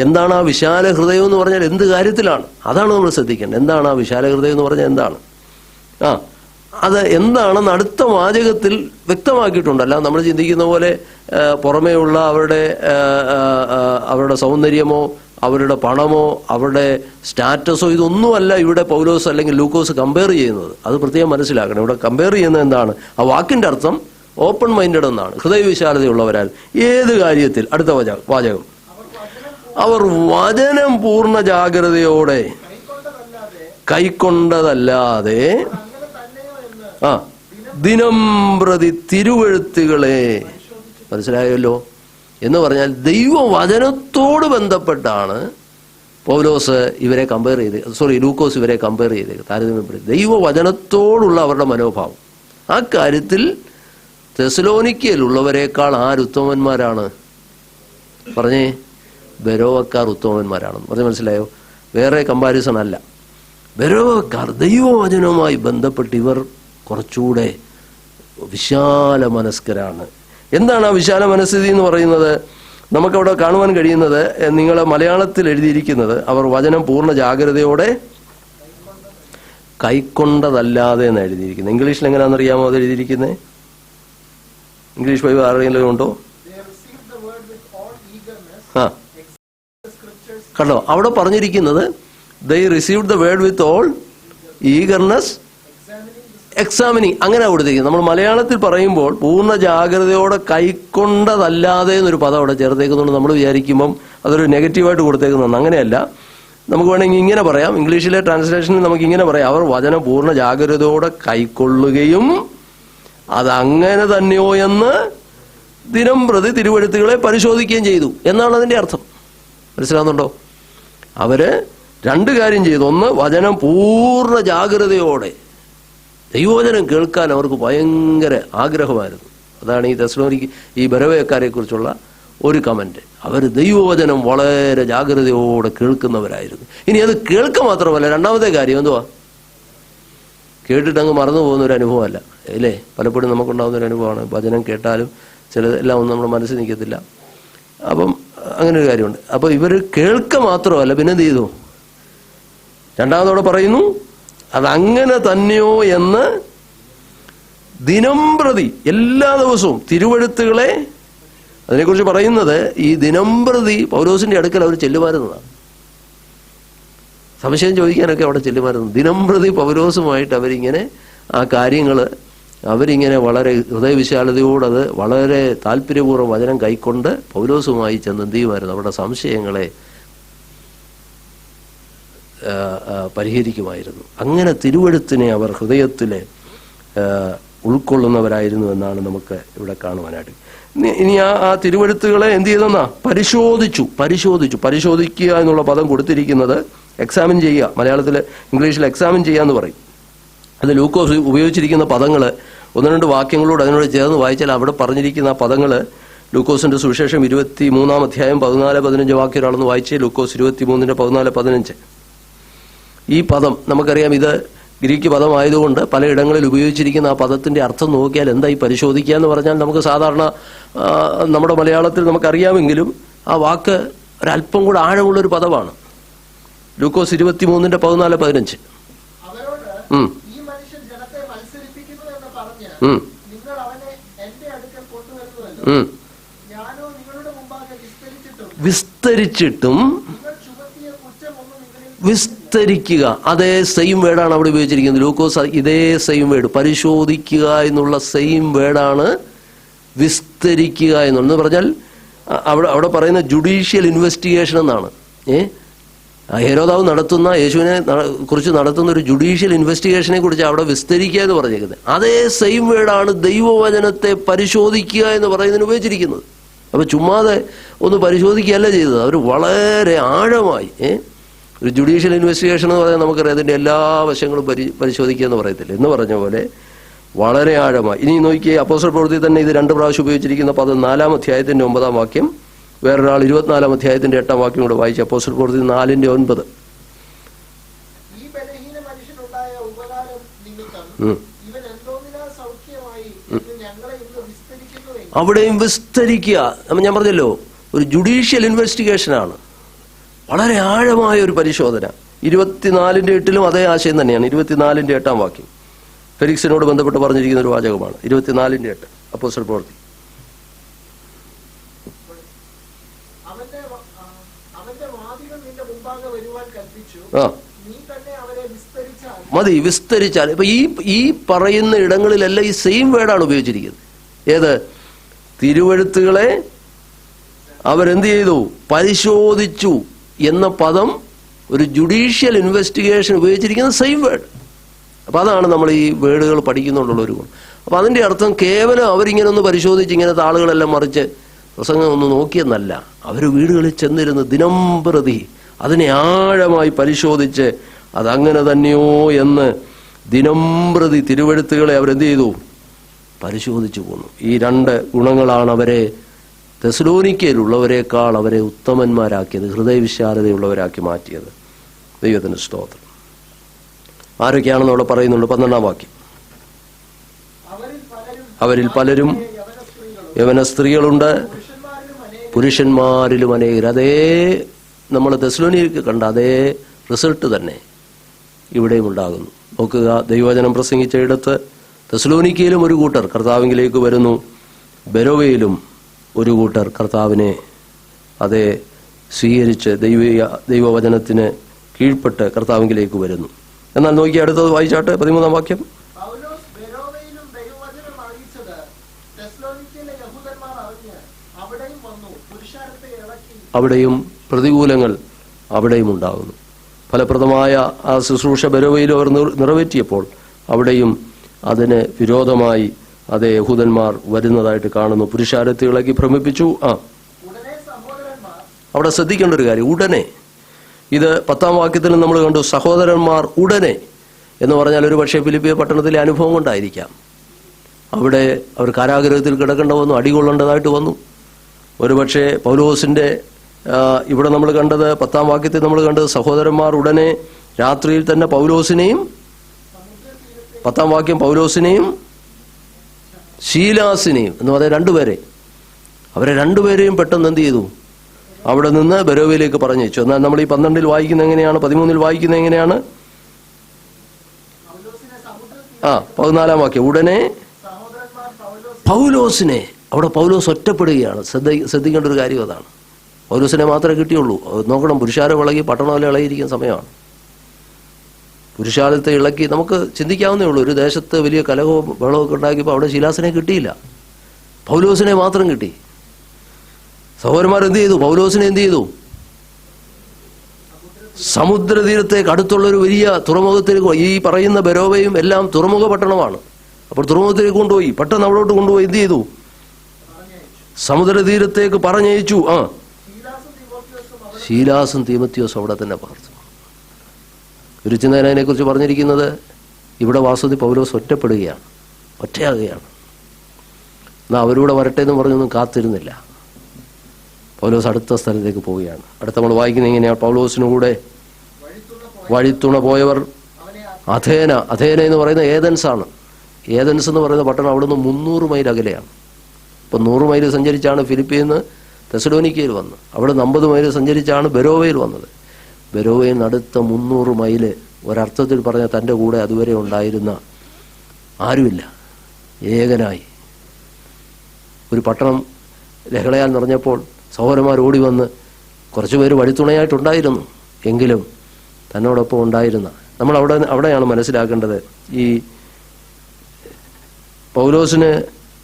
എന്താണ് ആ വിശാല ഹൃദയം എന്ന് പറഞ്ഞാൽ? എന്ത് കാര്യത്തിലാണ്? അതാണ് നമ്മൾ ശ്രദ്ധിക്കേണ്ടത്. എന്താണ് ആ വിശാല ഹൃദയം എന്ന് പറഞ്ഞാൽ? എന്താണ് അത് എന്താണെന്ന് അടുത്ത വാചകത്തിൽ വ്യക്തമാക്കിയിട്ടുണ്ട്. അല്ല നമ്മൾ ചിന്തിക്കുന്ന പോലെ പുറമേയുള്ള അവരുടെ സൗന്ദര്യമോ അവരുടെ പണമോ അവരുടെ സ്റ്റാറ്റസോ ഇതൊന്നുമല്ല ഇവിടെ പൗലോസ് അല്ലെങ്കിൽ ലൂക്കോസ് കമ്പയർ ചെയ്യുന്നത്. അത് പ്രത്യേകം മനസ്സിലാക്കണം. ഇവിടെ കമ്പയർ ചെയ്യുന്നത് എന്താണ്? ആ വാക്കിന്റെ അർത്ഥം ഓപ്പൺ മൈൻഡഡ് എന്നാണ്, ഹൃദയവിശാലതയുള്ളവരാൽ. ഏത് കാര്യത്തിൽ? അടുത്ത വാചകം, അവർ വചനം പൂർണ്ണ ജാഗ്രതയോടെ കൈക്കൊണ്ടതല്ലാതെ ദിനം പ്രതി തിരുവെഴുത്തുകളെ, മനസ്സിലായല്ലോ എന്ന് പറഞ്ഞാൽ ദൈവവചനത്തോട് ബന്ധപ്പെട്ടാണ് പൗലോസ് ഇവരെ കമ്പയർ ചെയ്ത്, ലൂക്കോസ് ഇവരെ കമ്പയർ ചെയ്ത് താരതമ്യപ്പെടുത്തി. ദൈവവചനത്തോടുള്ള അവരുടെ മനോഭാവം. ആ കാര്യത്തിൽ തെസ്സലോനിക്കയിലുള്ളവരെക്കാൾ ആരുത്തമന്മാരാണ്? പറഞ്ഞേ, ബെരോവക്കാർ ഉത്തമന്മാരാണെന്ന് പറഞ്ഞ് മനസ്സിലായോ? വേറെ കമ്പാരിസൺ അല്ല. ബെരോവക്കാർ ദൈവവചനവുമായി ബന്ധപ്പെട്ട് ഇവർ കുറച്ചുകൂടെ വിശാല മനസ്കരാണ്. എന്താണ് ആ വിശാല മനസ്ഥിതി എന്ന് പറയുന്നത്? നമുക്കവിടെ കാണുവാൻ കഴിയുന്നത്, നിങ്ങൾ മലയാളത്തിൽ എഴുതിയിരിക്കുന്നത് അവർ വചനം പൂർണ്ണ ജാഗ്രതയോടെ കൈക്കൊണ്ടതല്ലാതെ എന്ന് എഴുതിയിരിക്കുന്നത്. ഇംഗ്ലീഷിൽ എങ്ങനെയാണെന്നറിയാമോ അത് എഴുതിയിരിക്കുന്നത്? ഇംഗ്ലീഷ് ബൈബിൾ ആരെങ്കിലും ഉണ്ടോ? ആ, കണ്ടോ, അവിടെ പറഞ്ഞിരിക്കുന്നത് they received the word with all eagerness examining, അങ്ങനെ കൊടുത്തിരിക്കുന്നത്. നമ്മൾ മലയാളത്തിൽ പറയുമ്പോൾ പൂർണ്ണ ജാഗ്രതയോടെ കൈക്കൊണ്ടതല്ലാതെ എന്നൊരു പദം അവിടെ ചേർത്തേക്കുന്നുണ്ട്. നമ്മൾ വിചാരിക്കുമ്പം അതൊരു നെഗറ്റീവായിട്ട് കൊടുത്തേക്കുന്നതാണ്. അങ്ങനെയല്ല, നമുക്ക് വേണമെങ്കിൽ ഇങ്ങനെ പറയാം. ഇംഗ്ലീഷിലെ ട്രാൻസ്ലേഷനിൽ നമുക്ക് ഇങ്ങനെ പറയാം, അവർ വചനം പൂർണ്ണ ജാഗ്രതയോടെ കൈക്കൊള്ളുകയും അതങ്ങനെ തന്നെയോ എന്ന് ദിനം പ്രതി തിരുവെഴുത്തുകളെ പരിശോധിക്കുകയും ചെയ്തു എന്നാണ് അതിന്റെ അർത്ഥം. മനസ്സിലാവുന്നുണ്ടോ? അവര് രണ്ട് കാര്യം ചെയ്തു. ഒന്ന്, വചനം പൂർണ്ണ ജാഗ്രതയോടെ, ദൈവവചനം കേൾക്കാൻ അവർക്ക് ഭയങ്കര ആഗ്രഹമായിരുന്നു. അതാണ് ഈ തെസ്സലോനിക്ക ഈ ബെരോവക്കാരെ കുറിച്ചുള്ള ഒരു കമന്റ്. അവർ ദൈവവചനം വളരെ ജാഗ്രതയോടെ കേൾക്കുന്നവരായിരുന്നു. ഇനി അത് കേൾക്കുക മാത്രമല്ല, രണ്ടാമത്തെ കാര്യം എന്തുവാ? കേട്ടിട്ട് അങ്ങ് മറന്നു പോകുന്ന ഒരു അനുഭവമല്ല, അല്ലേ? പലപ്പോഴും നമുക്കുണ്ടാകുന്ന ഒരു അനുഭവമാണ്. വചനം കേട്ടാലും ചിലതെല്ലാം ഒന്നും നമ്മുടെ മനസ്സിൽ നിൽക്കത്തില്ല. അപ്പം അങ്ങനെ ഒരു കാര്യമുണ്ട്. അപ്പൊ ഇവർ കേൾക്കുക മാത്രമല്ല, പിന്നെ എന്ത് ചെയ്തു? രണ്ടാമതോടെ പറയുന്നു, അതങ്ങനെ തന്നെയോ എന്ന് ദിനം പ്രതി, എല്ലാ ദിവസവും തിരുവെഴുത്തുകളെ, അതിനെക്കുറിച്ച് പറയുന്നത് ഈ ദിനം പ്രതി പൗലോസിന്റെ അടുക്കൽ അവർ ചെല്ലുമായിരുന്നതാണ്. സംശയം ചോദിക്കാനൊക്കെ അവിടെ ചെല്ലുമായിരുന്നു. ദിനം പ്രതി പൗലോസുമായിട്ട് അവരിങ്ങനെ ആ കാര്യങ്ങൾ അവരിങ്ങനെ വളരെ ഹൃദയവിശാലതയോടത് വളരെ താല്പര്യപൂർവ്വം വചനം കൈക്കൊണ്ട് പൗലോസുമായി ചെന്ന് എന്ത് ചെയ്യുമായിരുന്നു? അവരുടെ സംശയങ്ങളെ പരിഹരിക്കുമായിരുന്നു. അങ്ങനെ തിരുവെഴുത്തിനെ അവർ ഹൃദയത്തിലെ ഉൾക്കൊള്ളുന്നവരായിരുന്നു എന്നാണ് നമുക്ക് ഇവിടെ കാണുവാനായിട്ട്. ഇനി ആ തിരുവെഴുത്തുകളെ എന്ത് ചെയ്തെന്നാ? പരിശോധിക്കുക എന്നുള്ള പദം കൊടുത്തിരിക്കുന്നത് എക്സാമിൻ ചെയ്യുക. മലയാളത്തിൽ ഇംഗ്ലീഷിൽ എക്സാമിൻ ചെയ്യുക എന്ന് പറയും. അത് ലൂക്കോസ് ഉപയോഗിച്ചിരിക്കുന്ന പദങ്ങൾ ഒന്ന് രണ്ട് വാക്യങ്ങളോട് അതിനോട് ചേർന്ന് വായിച്ചാൽ അവിടെ പറഞ്ഞിരിക്കുന്ന ആ പദങ്ങൾ ലൂക്കോസിന്റെ സുവിശേഷം 23-ാം അധ്യായം 14-15 വാക്യം ഒരാളെന്ന് വായിച്ചേ. ലൂക്കോസ് 23-14-15. ഈ പദം നമുക്കറിയാം, ഇത് ഗ്രീക്ക് പദമായതുകൊണ്ട് പലയിടങ്ങളിൽ ഉപയോഗിച്ചിരിക്കുന്ന ആ പദത്തിന്റെ അർത്ഥം നോക്കിയാൽ എന്തായി പരിശോധിക്കുക എന്ന് പറഞ്ഞാൽ നമുക്ക് സാധാരണ നമ്മുടെ മലയാളത്തിൽ നമുക്കറിയാമെങ്കിലും ആ വാക്ക് ഒരല്പം കൂടെ ആഴമുള്ളൊരു പദമാണ്. ലൂക്കോസ് 23-14-15. വിസ്തരിച്ചിട്ടും വിസ്തരിക്കുക, അതേ സെയിം വേർഡാണ് അവിടെ ഉപയോഗിച്ചിരിക്കുന്നത്. ലൂക്കോസ് ഇതേ സെയിം വേർഡ്, പരിശോധിക്കുക എന്നുള്ള സെയിം വേർഡാണ് വിസ്തരിക്കുക എന്നുള്ളത്. പറഞ്ഞാൽ അവിടെ പറയുന്ന ജുഡീഷ്യൽ ഇൻവെസ്റ്റിഗേഷൻ എന്നാണ്. ഹെരോദാവ് നടത്തുന്ന, യേശുവിനെ കുറിച്ച് നടത്തുന്ന ഒരു ജുഡീഷ്യൽ ഇൻവെസ്റ്റിഗേഷനെ കുറിച്ച് അവിടെ വിസ്തരിക്കുക എന്ന് പറഞ്ഞിരിക്കുന്നത്. അതേ സെയിം വേർഡാണ് ദൈവവചനത്തെ പരിശോധിക്കുക എന്ന് പറയുന്നതിന് ഉപയോഗിച്ചിരിക്കുന്നത്. അപ്പൊ ചുമ്മാതെ ഒന്ന് പരിശോധിക്കുകയല്ല ചെയ്തത്, അവർ വളരെ ആഴമായി. ഒരു ജുഡീഷ്യൽ ഇൻവെസ്റ്റിഗേഷൻ എന്ന് പറയാൻ നമുക്കറിയാം, അതിന്റെ എല്ലാ വശങ്ങളും പരിശോധിക്കുക എന്ന് പറയത്തില്ല, എന്ന് പറഞ്ഞ പോലെ വളരെ ആഴമായി. ഇനി നോക്കിയേ, അപ്പോസ്തല പ്രവൃത്തി തന്നെ ഇത് 2 പ്രാവശ്യം ഉപയോഗിച്ചിരിക്കുന്ന പദം 4-ാം അധ്യായത്തിന്റെ 9-ാം വാക്യം. വേറൊരാൾ 24-ാം അധ്യായത്തിന്റെ 8-ാം വാക്യം കൂടെ വായിച്ചു. അപ്പോസ്തല പ്രവൃത്തി 4-9. അവിടെയും വിസ്തരിക്കുക. ഞാൻ പറഞ്ഞല്ലോ, ഒരു ജുഡീഷ്യൽ ഇൻവെസ്റ്റിഗേഷനാണ്, വളരെ ആഴമായ ഒരു പരിശോധന. 24-8 അതേ ആശയം തന്നെയാണ്. 24-ന്റെ 8-ാം വാക്യം ഫെലിക്സിനോട് ബന്ധപ്പെട്ട് പറഞ്ഞിരിക്കുന്ന ഒരു വാചകമാണ്. 24-ന്റെ 8 അപ്പോസ്തല പ്രവൃത്തി. മതി, വിസ്തരിച്ചാൽ. ഇപ്പൊ ഈ പറയുന്ന ഇടങ്ങളിലെല്ലാം ഈ സെയിം വേർഡാണ് ഉപയോഗിച്ചിരിക്കുന്നത്. ഏത്? തിരുവെഴുത്തുകളെ അവരെന്ത് ചെയ്തു? പരിശോധിച്ചു എന്ന പദം ഒരു ജുഡീഷ്യൽ ഇൻവെസ്റ്റിഗേഷൻ ഉപയോഗിച്ചിരിക്കുന്ന സെയിം വേർഡ്. അപ്പൊ അതാണ് നമ്മൾ ഈ വേർഡുകൾ പഠിക്കുന്നുണ്ടുള്ള ഒരു ഗുണം. അപ്പൊ അതിന്റെ അർത്ഥം കേവലം അവരിങ്ങനെ ഒന്ന് പരിശോധിച്ച് ഇങ്ങനത്തെ ആളുകളെല്ലാം മറിച്ച് പ്രസംഗം ഒന്ന് നോക്കിയെന്നല്ല. അവർ വീടുകളിൽ ചെന്നിരുന്ന് ദിനം പ്രതി അതിനെ ആഴമായി പരിശോധിച്ച് അതങ്ങനെ തന്നെയോ എന്ന് ദിനം പ്രതി തിരുവെഴുത്തുകളെ അവരെന്ത് ചെയ്തു? പരിശോധിച്ചു പോന്നു. ഈ 2 ഗുണങ്ങളാണ് അവരെ തെസ്സലോനിക്കയിലുള്ളവരെക്കാൾ അവരെ ഉത്തമന്മാരാക്കിയത്, ഹൃദയവിശാലതയുള്ളവരാക്കി മാറ്റിയത്. ദൈവത്തിന് സ്തോത്രം. ആരൊക്കെയാണെന്ന് അവിടെ പറയുന്നുണ്ട്. 12-ാം വാക്യം. അവരിൽ പലരും യവന സ്ത്രീകളുണ്ട്, പുരുഷന്മാരിലും അനേകർ. അതേ നമ്മൾ തെസ്സലോനിക്കയിൽ കണ്ട അതേ റിസൾട്ട് തന്നെ ഇവിടെയും ഉണ്ടാകുന്നു. നോക്കുക, ദൈവവചനം പ്രസംഗിച്ചയിടത്ത് തെസ്സലോനിക്കയിലും ഒരു കൂട്ടർ കർത്താവിലേക്ക് വരുന്നു, ബെരോവയിലും ഒരു കൂട്ടർ കർത്താവിനെ അതേ സ്വീകരിച്ച് ദൈവവചനത്തിന് കീഴ്പ്പെട്ട് കർത്താവിലേക്ക് വരുന്നു. എന്നാൽ നോക്കി അടുത്തത് വായിച്ചാട്ടെ, 13-ാം വാക്യം. അവിടെയും പ്രതികൂലങ്ങൾ അവിടെയും ഉണ്ടാകുന്നു. ഫലപ്രദമായ ആ ശുശ്രൂഷ ബെരോവയിൽ അവർ നിറവേറ്റിയപ്പോൾ അവിടെയും അതിന് വിരോധമായി അതേ യഹൂദന്മാർ വരുന്നതായിട്ട് കാണുന്നു. പുരുഷാരത്തെ ഇളക്കി ഭ്രമിപ്പിച്ചു. അവിടെ ശ്രദ്ധിക്കേണ്ട ഒരു കാര്യം, ഉടനെ. ഇത് 10-ാം വാക്യത്തിൽ നമ്മൾ കണ്ടു, സഹോദരന്മാർ ഉടനെ എന്ന് പറഞ്ഞാൽ ഒരു പക്ഷേ ഫിലിപ്പിയ പട്ടണത്തിലെ അനുഭവം കൊണ്ടായിരിക്കാം. അവിടെ അവർ കാരാഗൃഹത്തിൽ കിടക്കേണ്ട വന്നു, അടികൊള്ളേണ്ടതായിട്ട് വന്നു. ഒരുപക്ഷെ പൗലോസിന്റെ ഇവിടെ നമ്മൾ കണ്ടത് 10-ാം വാക്യത്തിൽ നമ്മൾ കണ്ടത് സഹോദരന്മാർ ഉടനെ രാത്രിയിൽ തന്നെ പൗലോസിനെയും, 10-ാം വാക്യം, പൗലോസിനെയും ശീലാസിനെയും എന്ന് പറഞ്ഞ രണ്ടുപേരെ, അവരെ രണ്ടുപേരെയും പെട്ടെന്ന് എന്ത് ചെയ്തു? അവിടെ നിന്ന് ബെരോവയിലേക്ക് പറഞ്ഞയച്ചു. എന്നാൽ നമ്മൾ ഈ 12-ൽ വായിക്കുന്ന എങ്ങനെയാണ്? 13-ൽ വായിക്കുന്ന എങ്ങനെയാണ്? 14-ാം വാക്യം. ഉടനെ പൗലോസിനെ, അവിടെ പൗലോസ് ഒറ്റപ്പെടുകയാണ്. ശ്രദ്ധിക്കേണ്ട ഒരു കാര്യം അതാണ്. പൗലോസിനെ മാത്രമേ കിട്ടിയുള്ളൂ. നോക്കണം, പുരുഷാരം ഇളകി പട്ടണമെല്ലാം ഇളകിയിരിക്കുന്ന സമയമാണ്. പുരുഷാരത്തെ ഇളക്കി നമുക്ക് ചിന്തിക്കാവുന്നേ ഉള്ളൂ. ഒരു ദേശത്ത് വലിയ കലഹവും ബഹളമൊക്കെ ഉണ്ടാക്കിയപ്പോൾ അവിടെ ശീലാസിനെ കിട്ടിയില്ല, പൗലോസിനെ മാത്രം കിട്ടി. സഹോദരന്മാർ എന്ത് ചെയ്തു? പൗലോസിനെ എന്ത് ചെയ്തു? സമുദ്രതീരത്തേക്ക് അടുത്തുള്ള ഒരു വലിയ തുറമുഖത്തിലേക്ക്, ഈ പറയുന്ന ബെരോവയും എല്ലാം തുറമുഖ പട്ടണമാണ്. അപ്പോൾ തുറമുഖത്തിലേക്ക് കൊണ്ടുപോയി, പെട്ടെന്ന് അവിടോട്ട് കൊണ്ടുപോയി എന്ത് ചെയ്തു? സമുദ്രതീരത്തേക്ക് പറഞ്ഞയച്ചു. ശീലാസും തീമോത്തിയോസും അവിടെ തന്നെ പാർത്തു. ഒരു ചിന്തനെ കുറിച്ച് പറഞ്ഞിരിക്കുന്നത്, ഇവിടെ വാസ്തവത്തിൽ പൗലോസ് ഒറ്റപ്പെടുകയാണ്, ഒറ്റയാകുകയാണ്. എന്നാൽ അവരൂടെ വരട്ടെ എന്ന് പറഞ്ഞൊന്നും കാത്തിരുന്നില്ല. പൗലോസ് അടുത്ത സ്ഥലത്തേക്ക് പോവുകയാണ്. അടുത്ത നമ്മൾ വായിക്കുന്നത് എങ്ങനെയാണ്? പൗലോസിനുകൂടെ വഴിത്തുണ പോയവർ അഥേന എന്ന് പറയുന്ന ഏതൻസ് ആണ്. ഏതൻസ് എന്ന് പറയുന്ന പട്ടണം അവിടുന്ന് 300 മൈൽ അകലെയാണ്. ഇപ്പം 100 മൈൽ സഞ്ചരിച്ചാണ് ഫിലിപ്പിയിൽ നിന്ന് തെസ്സലോനിക്കയിൽ വന്നത്. അവിടെ 50 മൈൽ സഞ്ചരിച്ചാണ് ബെരോവയിൽ വന്നത്. ബെരോവയിൽ നിന്ന് അടുത്ത 300 മൈല് ഒരർത്ഥത്തിൽ പറഞ്ഞ തൻ്റെ കൂടെ അതുവരെ ഉണ്ടായിരുന്ന ആരുമില്ല, ഏകനായി. ഒരു പട്ടണം ലഹളയാൽ നിറഞ്ഞപ്പോൾ സഹോദരന്മാർ ഓടി വന്ന് കുറച്ചുപേര് വഴിത്തുണയായിട്ടുണ്ടായിരുന്നു. എങ്കിലും തന്നോടൊപ്പം ഉണ്ടായിരുന്ന, നമ്മൾ അവിടെയാണ് മനസ്സിലാക്കേണ്ടത്. ഈ പൗലോസിന്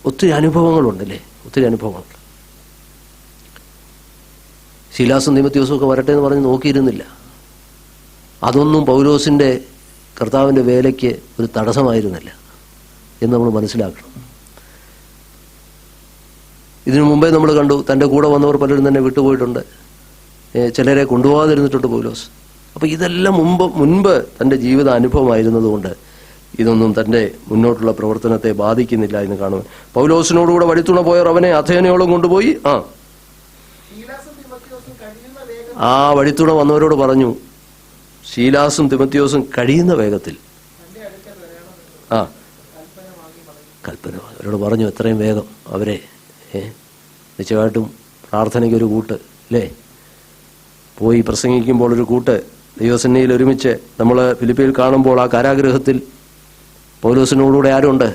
ഒത്തിരി അനുഭവങ്ങളുണ്ടല്ലേ, ഒത്തിരി അനുഭവങ്ങളുണ്ട്. ശീലാസും തീമോത്തിയോസും ഒക്കെ വരട്ടെ എന്ന് പറഞ്ഞ് നോക്കിയിരുന്നില്ല. അതൊന്നും പൗലോസിന്റെ കർത്താവിൻ്റെ വേലയ്ക്ക് ഒരു തടസ്സമായിരുന്നില്ല എന്ന് നമ്മൾ മനസ്സിലാക്കണം. ഇതിനു മുമ്പേ നമ്മൾ കണ്ടു, തൻ്റെ കൂടെ വന്നവർ പലരും തന്നെ വിട്ടുപോയിട്ടുണ്ട്, ചിലരെ കൊണ്ടുപോകാതിരുന്നിട്ടുണ്ട് പൗലോസ്. അപ്പോൾ ഇതെല്ലാം മുൻപ് തൻ്റെ ജീവിത അനുഭവമായിരുന്നതുകൊണ്ട് ഇതൊന്നും തൻ്റെ മുന്നോട്ടുള്ള പ്രവർത്തനത്തെ ബാധിക്കുന്നില്ല എന്ന് കാണുവാൻ. പൗലോസിനോടുകൂടെ വഴിത്തുണ പോയവർ അവനെ അഥേനയോളം കൊണ്ടുപോയി ആ വഴിത്തുണ വന്നവരോട് പറഞ്ഞു, ശീലാസും തിമോത്തിയോസും കഴിയുന്ന വേഗത്തിൽ കൽപ്പന അവരോട് പറഞ്ഞു, എത്രയും വേഗം അവരെ നിശ്ചയമായിട്ടും പ്രാർത്ഥനയ്ക്കൊരു കൂട്ട് അല്ലേ, പോയി പ്രസംഗിക്കുമ്പോൾ ഒരു കൂട്ട്, ദൈവസന്നിധിയിൽ ഒരുമിച്ച്. നമ്മൾ ഫിലിപ്പിയിൽ കാണുമ്പോൾ ആ കാരാഗൃഹത്തിൽ പൗലോസിനോടുകൂടെ ആരുണ്ട്?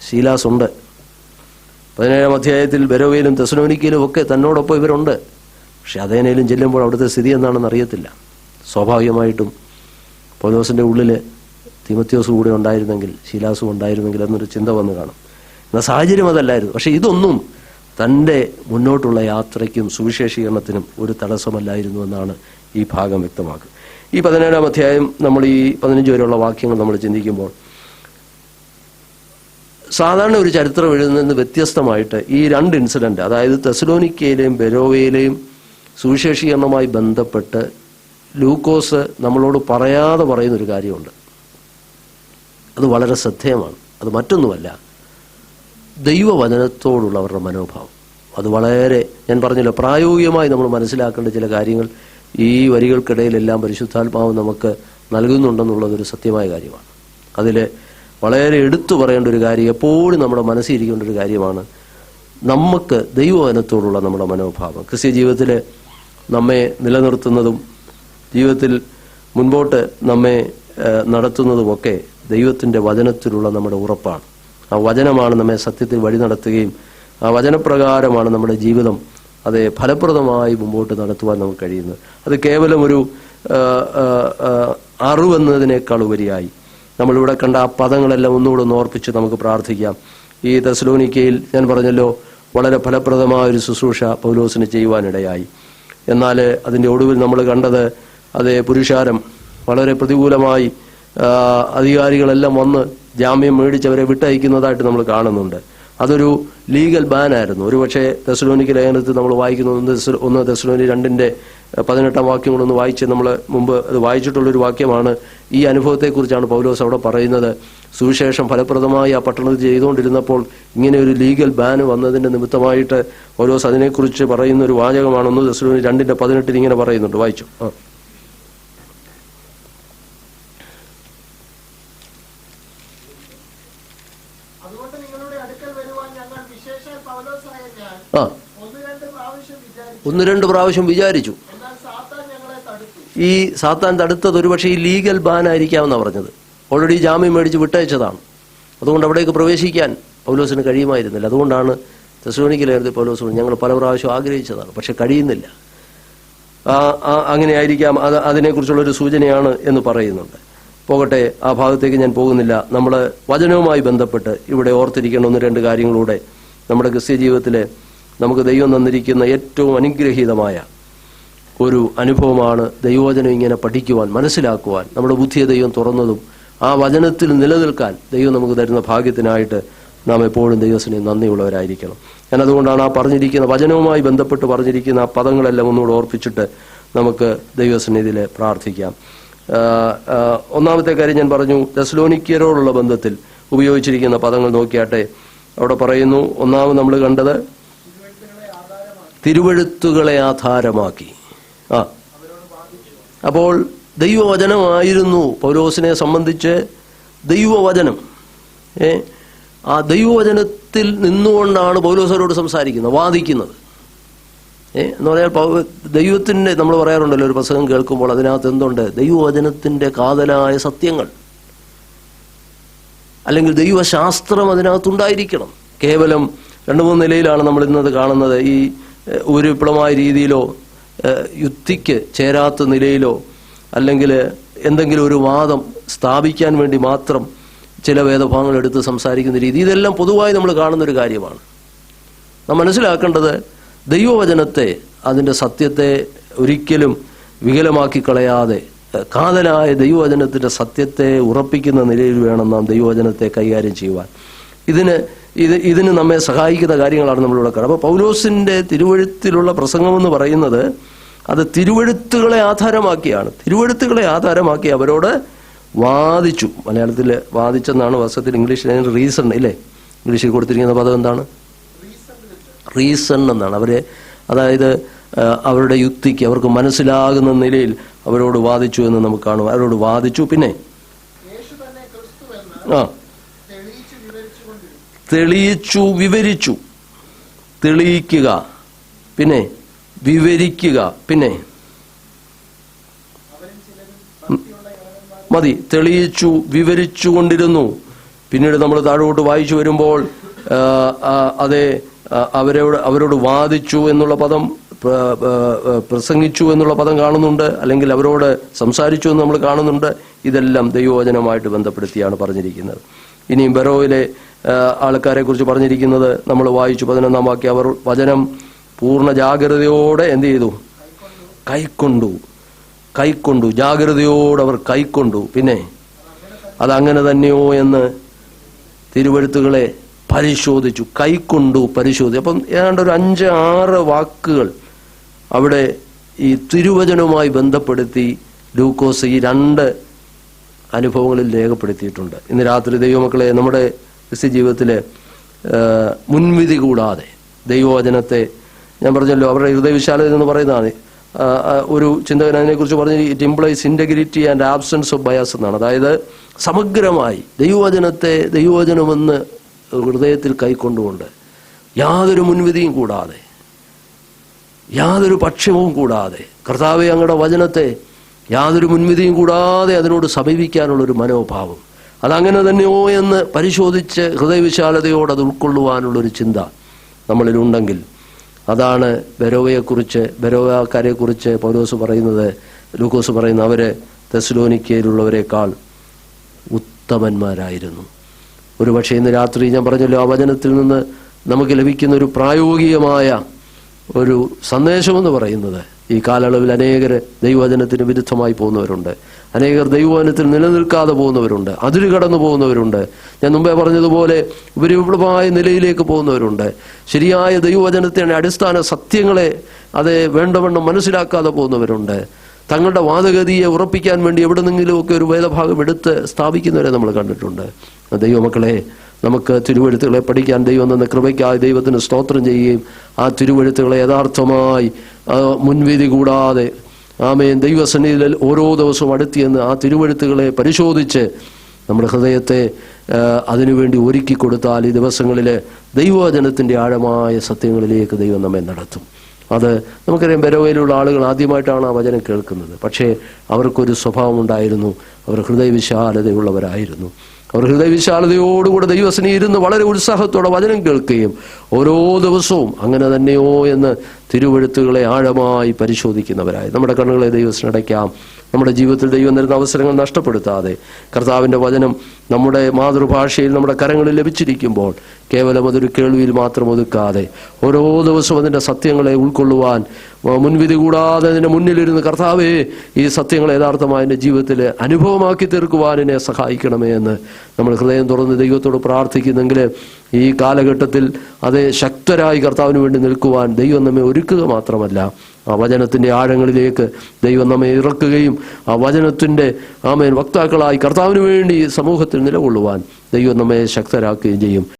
ശീലാസ് ഉണ്ട്. 17-ാം അധ്യായത്തിൽ ബെരോവയിലും തെസ്സലോനിക്കയിലും ഒക്കെ തന്നോടൊപ്പം ഇവരുണ്ട്. പക്ഷെ അഥേനയിലും ചെല്ലുമ്പോൾ അവിടുത്തെ സ്ഥിതി എന്താണെന്ന് അറിയത്തില്ല. സ്വാഭാവികമായിട്ടും പൗലോസിൻ്റെ ഉള്ളിൽ തീമോത്തിയോസ് കൂടെ ഉണ്ടായിരുന്നെങ്കിൽ, ശീലാസും ഉണ്ടായിരുന്നെങ്കിൽ എന്നൊരു ചിന്ത വന്ന് കാണും. എന്നാൽ സാഹചര്യം അതല്ലായിരുന്നു. പക്ഷെ ഇതൊന്നും തൻ്റെ മുന്നോട്ടുള്ള യാത്രയ്ക്കും സുവിശേഷീകരണത്തിനും ഒരു തടസ്സമല്ലായിരുന്നു എന്നാണ് ഈ ഭാഗം വ്യക്തമാക്കുക. ഈ 17-ാം അധ്യായം നമ്മൾ ഈ 15 വരെയുള്ള വാക്യങ്ങൾ നമ്മൾ ചിന്തിക്കുമ്പോൾ സാധാരണ ഒരു ചരിത്രം എഴുതുന്നതിന് വ്യത്യസ്തമായിട്ട് ഈ 2 ഇൻസിഡന്റ്, അതായത് തെസ്സലോനിക്കയിലെയും ബെരോവയിലെയും സുവിശേഷീകരണവുമായി ബന്ധപ്പെട്ട് ലൂക്കോസ് നമ്മളോട് പറയാതെ പറയുന്നൊരു കാര്യമുണ്ട്. അത് വളരെ ശ്രദ്ധേയമാണ്. അത് മറ്റൊന്നുമല്ല, ദൈവവചനത്തോടുള്ള അവരുടെ മനോഭാവം. അത് വളരെ, ഞാൻ പറഞ്ഞല്ലോ, പ്രായോഗികമായി നമ്മൾ മനസ്സിലാക്കേണ്ട ചില കാര്യങ്ങൾ ഈ വരികൾക്കിടയിലെല്ലാം പരിശുദ്ധാത്മാവ് നമുക്ക് നൽകുന്നുണ്ടെന്നുള്ളതൊരു സത്യമായ കാര്യമാണ്. അതിൽ വളരെ എടുത്തു പറയേണ്ട ഒരു കാര്യം, എപ്പോഴും നമ്മുടെ മനസ്സിലിരിക്കേണ്ട ഒരു കാര്യമാണ് നമുക്ക് ദൈവവചനത്തോടുള്ള നമ്മുടെ മനോഭാവം. ക്രിസ്ത്യ ജീവിതത്തിൽ നമ്മെ നിലനിർത്തുന്നതും ജീവിതത്തിൽ മുൻപോട്ട് നമ്മെ നടത്തുന്നതുമൊക്കെ ദൈവത്തിൻ്റെ വചനത്തിലുള്ള നമ്മുടെ ഉറപ്പാണ്. ആ വചനമാണ് നമ്മെ സത്യത്തിൽ വഴി നടത്തുകയും ആ വചനപ്രകാരമാണ് നമ്മുടെ ജീവിതം അത് ഫലപ്രദമായി മുമ്പോട്ട് നടത്തുവാൻ നമുക്ക് കഴിയുന്നത്. അത് കേവലം ഒരു അറിവെന്നതിനേക്കാൾ ഉപരിയായി നമ്മളിവിടെ കണ്ട ആ പദങ്ങളെല്ലാം ഒന്നുകൂടെ ഒന്ന് ഓർപ്പിച്ച് നമുക്ക് പ്രാർത്ഥിക്കാം. ഈ തെസ്സലോനിക്കയിൽ ഞാൻ പറഞ്ഞല്ലോ, വളരെ ഫലപ്രദമായൊരു ശുശ്രൂഷ പൗലോസിന് ചെയ്യുവാനിടയായി. എന്നാൽ അതിൻ്റെ ഒടുവിൽ നമ്മൾ കണ്ടത് അത് പുരുഷാരം വളരെ പ്രതികൂലമായി അധികാരികളെല്ലാം വന്ന് ജാമ്യം മേടിച്ചവരെ വിട്ടയക്കുന്നതായിട്ട് നമ്മൾ കാണുന്നുണ്ട്. അതൊരു ലീഗൽ ബാനായിരുന്നു. ഒരുപക്ഷെ തെസ്സലോനിക്ക ലേഖനത്തിൽ നമ്മൾ വായിക്കുന്നത് 1 തെസ്സലോനി 2:18 വാക്യം കൊണ്ടൊന്ന് വായിച്ച് നമ്മൾ മുമ്പ് അത് വായിച്ചിട്ടുള്ളൊരു വാക്യമാണ്. ഈ അനുഭവത്തെക്കുറിച്ചാണ് പൗലോസ് അവിടെ പറയുന്നത്. സുവിശേഷം ഫലപ്രദമായി ആ പട്ടണത്തിൽ ചെയ്തുകൊണ്ടിരുന്നപ്പോൾ ഇങ്ങനെ ഒരു ലീഗൽ ബാൻ വന്നതിൻ്റെ നിമിത്തമായിട്ട് പൗലോസ് അതിനെക്കുറിച്ച് പറയുന്ന ഒരു വാചകമാണ് 1 തെസ്സലോനി 2:18 ഇങ്ങനെ പറയുന്നുണ്ട്. വായിച്ചു. ഒന്ന് രണ്ട് പ്രാവശ്യം വിചാരിച്ചു. ഈ സാത്താൻ തടുത്തത് ഒരുപക്ഷെ ഈ ലീഗൽ ബാൻ ആയിരിക്കാമെന്നാണ് പറഞ്ഞത്. ഓൾറെഡി ജാമ്യം മേടിച്ച് വിട്ടയച്ചതാണ്. അതുകൊണ്ട് അവിടേക്ക് പ്രവേശിക്കാൻ പൗലോസിന് കഴിയുമായിരുന്നില്ല. അതുകൊണ്ടാണ് തെസ്സലോനിക്ക ലേഖനത്തിൽ പൗലോസ് ഞങ്ങൾ പല പ്രാവശ്യം ആഗ്രഹിച്ചതാണ്, പക്ഷെ കഴിയുന്നില്ല. അങ്ങനെ ആയിരിക്കാം, അതിനെക്കുറിച്ചുള്ളൊരു സൂചനയാണ് എന്ന് പറയുന്നുണ്ട്. പോകട്ടെ, ആ ഭാഗത്തേക്ക് ഞാൻ പോകുന്നില്ല. നമ്മൾ വചനവുമായി ബന്ധപ്പെട്ട് ഇവിടെ ഓർത്തിരിക്കേണ്ട 1-2 കാര്യങ്ങളൂടെ നമ്മുടെ ക്രിസ്ത്യ ജീവിതത്തിൽ നമുക്ക് ദൈവം തന്നിരിക്കുന്ന ഏറ്റവും അനുഗ്രഹീതമായ ഒരു അനുഭവമാണ് ദൈവവചനം ഇങ്ങനെ പഠിക്കുവാൻ, മനസ്സിലാക്കുവാൻ നമ്മുടെ ബുദ്ധിയെ ദൈവം തുറന്നതും ആ വചനത്തിൽ നിലനിൽക്കാൻ ദൈവം നമുക്ക് തരുന്ന ഭാഗ്യത്തിനായിട്ട് നാം എപ്പോഴും ദൈവത്തിന് നന്ദിയുള്ളവരായിരിക്കണം. ഞാൻ അതുകൊണ്ടാണ് ആ പറഞ്ഞിരിക്കുന്ന വചനവുമായി ബന്ധപ്പെട്ട് പറഞ്ഞിരിക്കുന്ന ആ പദങ്ങളെല്ലാം ഒന്നുകൂടെ ഓർപ്പിച്ചിട്ട് നമുക്ക് ദൈവസന്നിധിയിൽ പ്രാർത്ഥിക്കാം. ഒന്നാമത്തെ കാര്യം ഞാൻ പറഞ്ഞു, തെസ്സലോനിക്കരോടുള്ള ബന്ധത്തിൽ ഉപയോഗിച്ചിരിക്കുന്ന പദങ്ങൾ നോക്കിയാട്ടെ. അവിടെ പറയുന്നു, ഒന്നാമത് നമ്മൾ കണ്ടത് തിരുവെഴുത്തുകളെ ആധാരമാക്കി. അപ്പോൾ ദൈവവചനമായിരുന്നു പൗലോസിനെ സംബന്ധിച്ച് ദൈവവചനം. ആ ദൈവവചനത്തിൽ നിന്നുകൊണ്ടാണ് പൗലോസ് അവരോട് സംസാരിക്കുന്നത്, വാദിക്കുന്നത്. എന്ന് പറഞ്ഞാൽ ദൈവത്തിൻ്റെ, നമ്മൾ പറയാറുണ്ടല്ലോ ഒരു പ്രസംഗം കേൾക്കുമ്പോൾ അതിനകത്ത് എന്തുണ്ട്? ദൈവവചനത്തിൻ്റെ കാതലായ സത്യങ്ങൾ അല്ലെങ്കിൽ ദൈവശാസ്ത്രം അതിനകത്തുണ്ടായിരിക്കണം. കേവലം 2-3 നിലയിലാണ് നമ്മൾ ഇന്നത് കാണുന്നത്. ഈ ഒരു വിപ്ലവമായ രീതിയിലോ യുക്തിക്ക് ചേരാത്ത നിലയിലോ അല്ലെങ്കിൽ എന്തെങ്കിലും ഒരു വാദം സ്ഥാപിക്കാൻ വേണ്ടി മാത്രം ചില വേദഭാഗങ്ങൾ എടുത്ത് സംസാരിക്കുന്ന രീതി, ഇതെല്ലാം പൊതുവായി നമ്മൾ കാണുന്നൊരു കാര്യമാണ്. നാം മനസ്സിലാക്കേണ്ടത് ദൈവവചനത്തെ, അതിൻ്റെ സത്യത്തെ ഒരിക്കലും വികലമാക്കി കളയാതെ കാതലായ ദൈവവചനത്തിൻ്റെ സത്യത്തെ ഉറപ്പിക്കുന്ന നിലയിൽ വേണം നാം ദൈവവചനത്തെ കൈകാര്യം ചെയ്യുവാൻ. ഇതിന് നമ്മെ സഹായിക്കുന്ന കാര്യങ്ങളാണ് നമ്മളിവിടെ കാണുന്നത്. അപ്പോൾ പൗലോസിൻ്റെ തിരുവെഴുത്തിലുള്ള പ്രസംഗമെന്ന് പറയുന്നത് അത് തിരുവെഴുത്തുകളെ ആധാരമാക്കിയാണ്. തിരുവെഴുത്തുകളെ ആധാരമാക്കി അവരോട് വാദിച്ചു. മലയാളത്തിൽ വാദിച്ചെന്നാണ്, വാസ്തവത്തിൽ ഇംഗ്ലീഷിൽ റീസൺ ഇല്ലേ? ഇംഗ്ലീഷിൽ കൊടുത്തിരിക്കുന്ന പദം എന്താണ്? റീസൺ എന്നാണ്. അതായത് അവരുടെ യുക്തിക്ക്, അവർക്ക് മനസ്സിലാകുന്ന നിലയിൽ അവരോട് വാദിച്ചു എന്ന് നമുക്ക് കാണും. അവരോട് വാദിച്ചു. പിന്നെ തെളിയിച്ചു, വിവരിച്ചു. തെളിയിക്കുക, പിന്നെ വിവരിക്കുക, പിന്നെ മതി. തെളിയിച്ചു, വിവരിച്ചു കൊണ്ടിരുന്നു. പിന്നീട് നമ്മൾ താഴോട്ട് വായിച്ചു വരുമ്പോൾ അവരോട് വാദിച്ചു എന്നുള്ള പദം, പ്രസംഗിച്ചു എന്നുള്ള പദം കാണുന്നുണ്ട്, അല്ലെങ്കിൽ അവരോട് സംസാരിച്ചു എന്ന് നമ്മൾ കാണുന്നുണ്ട്. ഇതെല്ലാം ദൈവവചനമായിട്ട് ബന്ധപ്പെടുത്തിയാണ് പറഞ്ഞിരിക്കുന്നത്. ഇനിയും ബെറോയിലെ ആൾക്കാരെ കുറിച്ച് പറഞ്ഞിരിക്കുന്നത് നമ്മൾ വായിച്ചു 11-ാം വാക്യം. അവർ വചനം പൂർണ്ണ ജാഗ്രതയോടെ എന്ത് ചെയ്തു? കൈക്കൊണ്ടു. ജാഗ്രതയോടെ അവർ കൈക്കൊണ്ടു. പിന്നെ അതങ്ങനെ തന്നെയോ എന്ന് തിരുവെഴുത്തുകളെ പരിശോധിച്ചു. കൈക്കൊണ്ടു, പരിശോധിച്ചു. അപ്പം ഏതാണ്ട് ഒരു 5-6 വാക്കുകൾ അവിടെ ഈ തിരുവചനവുമായി ബന്ധപ്പെടുത്തി ലൂക്കോസ് ഈ 2 അനുഭവങ്ങളിൽ രേഖപ്പെടുത്തിയിട്ടുണ്ട്. ഇന്ന് രാത്രി ദൈവമക്കളെ, നമ്മുടെ ക്രിസ്ത്യ ജീവിതത്തിൽ മുൻവിധി കൂടാതെ ദൈവവചനത്തെ, ഞാൻ പറഞ്ഞല്ലോ അവരുടെ ഹൃദയവിശാലത എന്ന് പറയുന്നതാണ്, ഒരു ചിന്തകൻ അതിനെക്കുറിച്ച് പറഞ്ഞ് it implies integrity and absence of bias എന്നാണ്. അതായത് സമഗ്രമായി ദൈവവചനമെന്ന് ഹൃദയത്തിൽ കൈക്കൊണ്ടുകൊണ്ട് യാതൊരു മുൻവിധിയും കൂടാതെ, യാതൊരു പക്ഷവും കൂടാതെ, കർത്താവെ അങ്ങയുടെ വചനത്തെ യാതൊരു മുൻവിധിയും കൂടാതെ അതിനോട് സമീപിക്കാനുള്ളൊരു മനോഭാവം, അതങ്ങനെ തന്നെയോ എന്ന് പരിശോധിച്ച് ഹൃദയവിശാലതയോട് അത് ഉൾക്കൊള്ളുവാനുള്ളൊരു ചിന്ത നമ്മളിലുണ്ടെങ്കിൽ, അതാണ് ബെരോവക്കാരെക്കുറിച്ച് പൗലോസ് പറയുന്നത്, ലൂക്കോസ് പറയുന്നത്, അവര് തെസ്സലോനിക്കയിലുള്ളവരെക്കാൾ ഉത്തമന്മാരായിരുന്നു. ഒരുപക്ഷെ ഇന്ന് രാത്രി ഞാൻ പറഞ്ഞല്ലോ, ആ വചനത്തിൽ നിന്ന് നമുക്ക് ലഭിക്കുന്ന ഒരു പ്രായോഗികമായ ഒരു സന്ദേശമെന്ന് പറയുന്നത്, ഈ കാലയളവിൽ അനേകർ ദൈവവചനത്തിന് വിരുദ്ധമായി പോകുന്നവരുണ്ട്, അനേകർ ദൈവവചനത്തിൽ നിലനിൽക്കാതെ പോകുന്നവരുണ്ട്, അതിര് കടന്നു പോകുന്നവരുണ്ട്, ഞാൻ മുമ്പേ പറഞ്ഞതുപോലെ ഉപരിപ്ലവമായ നിലയിലേക്ക് പോകുന്നവരുണ്ട്, ശരിയായ ദൈവവചനത്തിന്റെ അടിസ്ഥാന സത്യങ്ങളെ അത് വേണ്ടവണ്ണം മനസ്സിലാക്കാതെ പോകുന്നവരുണ്ട്, തങ്ങളുടെ വാദഗതിയെ ഉറപ്പിക്കാൻ വേണ്ടി എവിടെന്നെങ്കിലുമൊക്കെ ഒരു വേദഭാഗം എടുത്ത് സ്ഥാപിക്കുന്നവരെ നമ്മൾ കണ്ടിട്ടുണ്ട്. ദൈവമക്കളെ, നമുക്ക് തിരുവെഴുത്തുകളെ പഠിക്കാൻ ദൈവം തന്ന കൃപയ്ക്കായി ദൈവത്തിന് സ്തോത്രം ചെയ്യുകയും ആ തിരുവെഴുത്തുകളെ യഥാർത്ഥമായി മുൻവിധി കൂടാതെ ആമേൻ ദൈവസന്നിധിയിൽ ഓരോ ദിവസവും അടുത്തിയെന്ന് ആ തിരുവെഴുത്തുകളെ പരിശോധിച്ച് നമ്മുടെ ഹൃദയത്തെ അതിനുവേണ്ടി ഒരുക്കി കൊടുത്താൽ ഈ ദിവസങ്ങളിൽ ദൈവവചനത്തിൻ്റെ ആഴമായ സത്യങ്ങളിലേക്ക് ദൈവം നമ്മെ നടത്തും. അത് നമുക്കറിയാം, ബെരോവയിലുള്ള ആളുകൾ ആദ്യമായിട്ടാണ് ആ വചനം കേൾക്കുന്നത്. പക്ഷേ അവർക്കൊരു സ്വഭാവം ഉണ്ടായിരുന്നു, അവർ ഹൃദയവിശാലതയുള്ളവരായിരുന്നു. അവർ ഹൃദയവിശാലതയോടുകൂടെ ദൈവസന്നിധിയിൽ ഇരുന്ന് വളരെ ഉത്സാഹത്തോടെ വചനം കേൾക്കുകയും ഓരോ ദിവസവും അങ്ങനെ തന്നെയോ എന്ന് തിരുവെഴുത്തുകളെ ആഴമായി പരിശോധിക്കുന്നവരായി. നമ്മുടെ കണ്ണുകളെ ദൈവത്തിനടയ്ക്കാം. നമ്മുടെ ജീവിതത്തിൽ ദൈവം തരുന്ന അവസരങ്ങൾ നഷ്ടപ്പെടുത്താതെ കർത്താവിൻ്റെ വചനം നമ്മുടെ മാതൃഭാഷയിൽ നമ്മുടെ കരങ്ങളിൽ ലഭിച്ചിരിക്കുമ്പോൾ കേവലം അതൊരു കേൾവിയിൽ മാത്രം ഒതുക്കാതെ ഓരോ ദിവസവും അതിൻ്റെ സത്യങ്ങളെ ഉൾക്കൊള്ളുവാൻ മുൻവിധി കൂടാതെ അതിൻ്റെ മുന്നിലിരുന്ന് കർത്താവേ ഈ സത്യങ്ങളെ യഥാർത്ഥമായി എൻ്റെ ജീവിതത്തിൽ അനുഭവമാക്കി തീർക്കുവാൻ എന്നെ സഹായിക്കണമേ എന്ന് നമ്മൾ ഹൃദയം തുറന്ന് ദൈവത്തോട് പ്രാർത്ഥിക്കുന്നെങ്കിൽ ഈ കാലഘട്ടത്തിൽ അത് ശക്തരായി കർത്താവിന് വേണ്ടി നിൽക്കുവാൻ ദൈവം നമ്മെ ഒരുക്കുക മാത്രമല്ല, ആ വചനത്തിൻ്റെ ആഴങ്ങളിലേക്ക് ദൈവം നമ്മെ ഇറക്കുകയും ആ വചനത്തിൻ്റെ വക്താക്കളായി കർത്താവിന് വേണ്ടി സമൂഹത്തിൽ നിലകൊള്ളുവാൻ ദൈവം നമ്മെ ശക്തരാക്കുകയും ചെയ്യും.